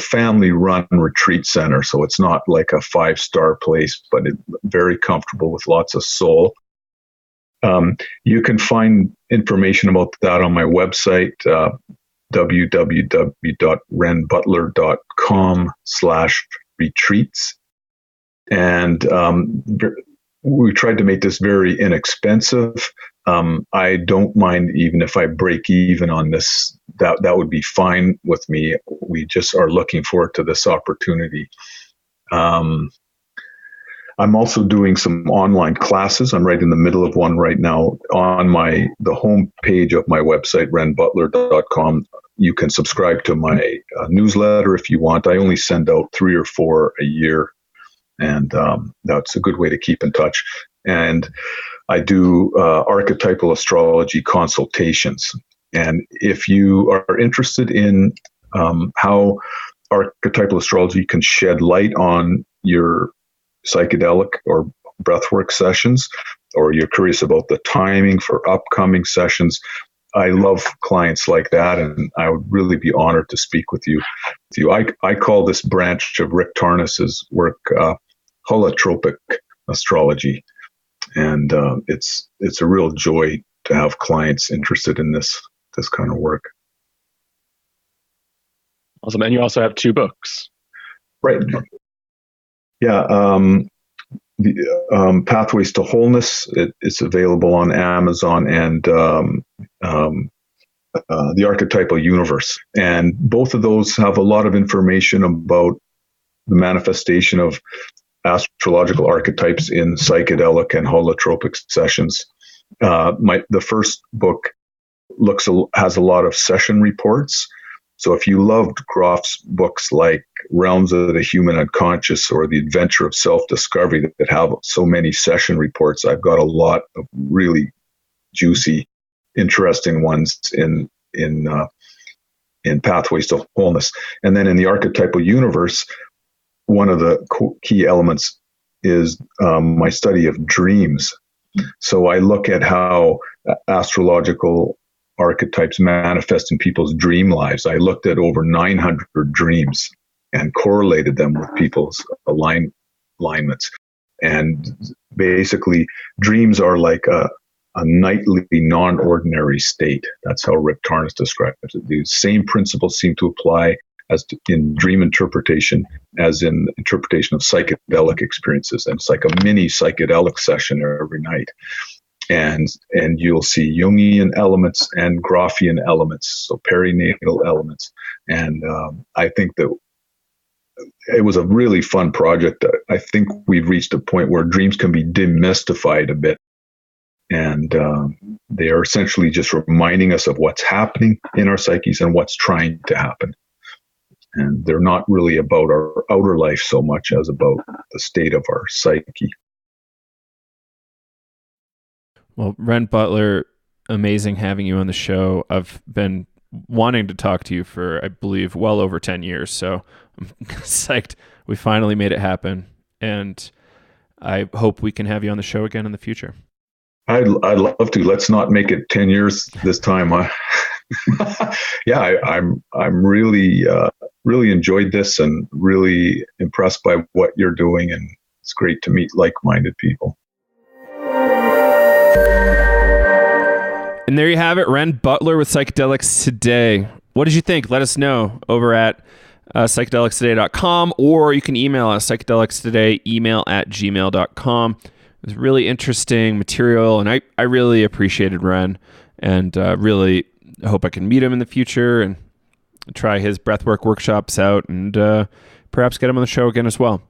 B: family-run retreat center, so it's not like a 5-star place, but it's very comfortable with lots of soul. You can find information about that on my website, www.rennbutler.com/retreats. And we tried to make this very inexpensive. I don't mind even if I break even on this. That would be fine with me. We just are looking forward to this opportunity. I'm also doing some online classes. I'm right in the middle of one right now on the home page of my website, rennbutler.com. You can subscribe to my newsletter if you want. I only send out 3 or 4 a year, and that's a good way to keep in touch. And I do archetypal astrology consultations. And if you are interested in how archetypal astrology can shed light on your psychedelic or breathwork sessions, or you're curious about the timing for upcoming sessions, I love clients like that, and I would really be honored to speak with you. I call this branch of Rick Tarnas's work holotropic astrology, and it's a real joy to have clients interested in this kind of work.
C: Awesome. And you also have 2 books.
B: Right. Yeah. the Pathways to Wholeness. It's available on Amazon, and the Archetypal Universe. And both of those have a lot of information about the manifestation of astrological archetypes in psychedelic and holotropic sessions. The first book has a lot of session reports. So if you loved Grof's books like Realms of the Human Unconscious or The Adventure of Self-Discovery that have so many session reports, I've got a lot of really juicy, interesting ones in Pathways to Wholeness. And then in the Archetypal Universe, one of the key elements is my study of dreams. So I look at how astrological archetypes manifest in people's dream lives. I looked at over 900 dreams and correlated them with people's alignments. And basically, dreams are like a nightly non-ordinary state. That's how Richard Tarnas describes it. The same principles seem to apply in dream interpretation as in interpretation of psychedelic experiences. And it's like a mini psychedelic session every night. And you'll see Jungian elements and Grofian elements, so perinatal elements. And I think that it was a really fun project. I think we've reached a point where dreams can be demystified a bit. And they are essentially just reminding us of what's happening in our psyches and what's trying to happen. And they're not really about our outer life so much as about the state of our psyche.
A: Well, Renn Butler, amazing having you on the show. I've been wanting to talk to you for, I believe, well over 10 years. So I'm psyched we finally made it happen. And I hope we can have you on the show again in the future.
B: I'd love to. Let's not make it 10 years this time. I'm really enjoyed this and really impressed by what you're doing. And it's great to meet like-minded people.
A: And there you have it, Renn Butler with Psychedelics Today. What did you think? Let us know over at psychedelicstoday.com, or you can email us, psychedelicstoday@gmail.com. It was really interesting material, and I really appreciated Renn, and really hope I can meet him in the future and try his breathwork workshops out, and perhaps get him on the show again as well.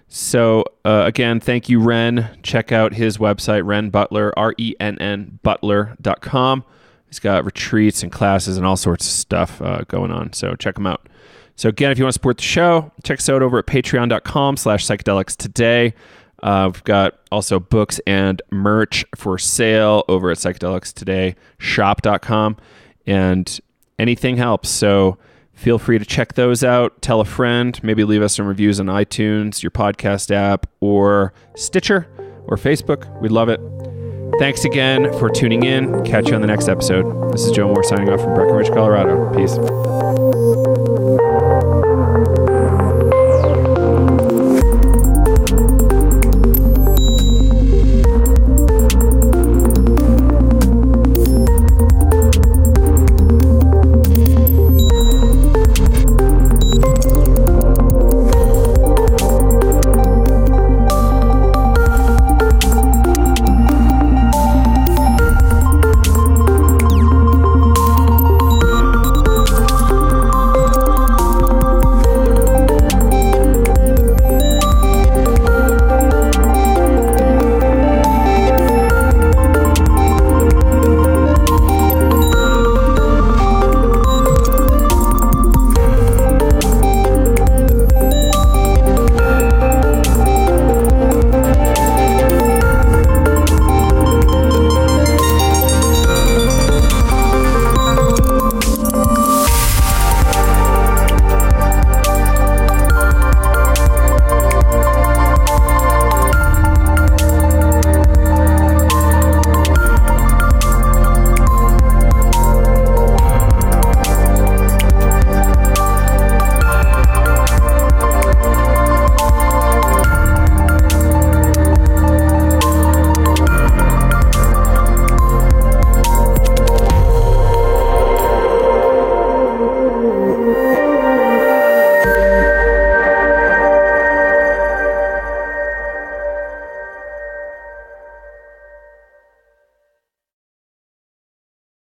A: So again, thank you, Renn. Check out his website, Renn Butler, RENN Butler.com. He's got retreats and classes and all sorts of stuff going on. So check him out. So again, if you want to support the show, check us out over at patreon.com/psychedelicstoday. We've got also books and merch for sale over at psychedelicstodayshop.com. And anything helps. So feel free to check those out. Tell a friend. Maybe leave us some reviews on iTunes, your podcast app, or Stitcher, or Facebook. We'd love it. Thanks again for tuning in. Catch you on the next episode. This is Joe Moore signing off from Breckenridge, Colorado. Peace.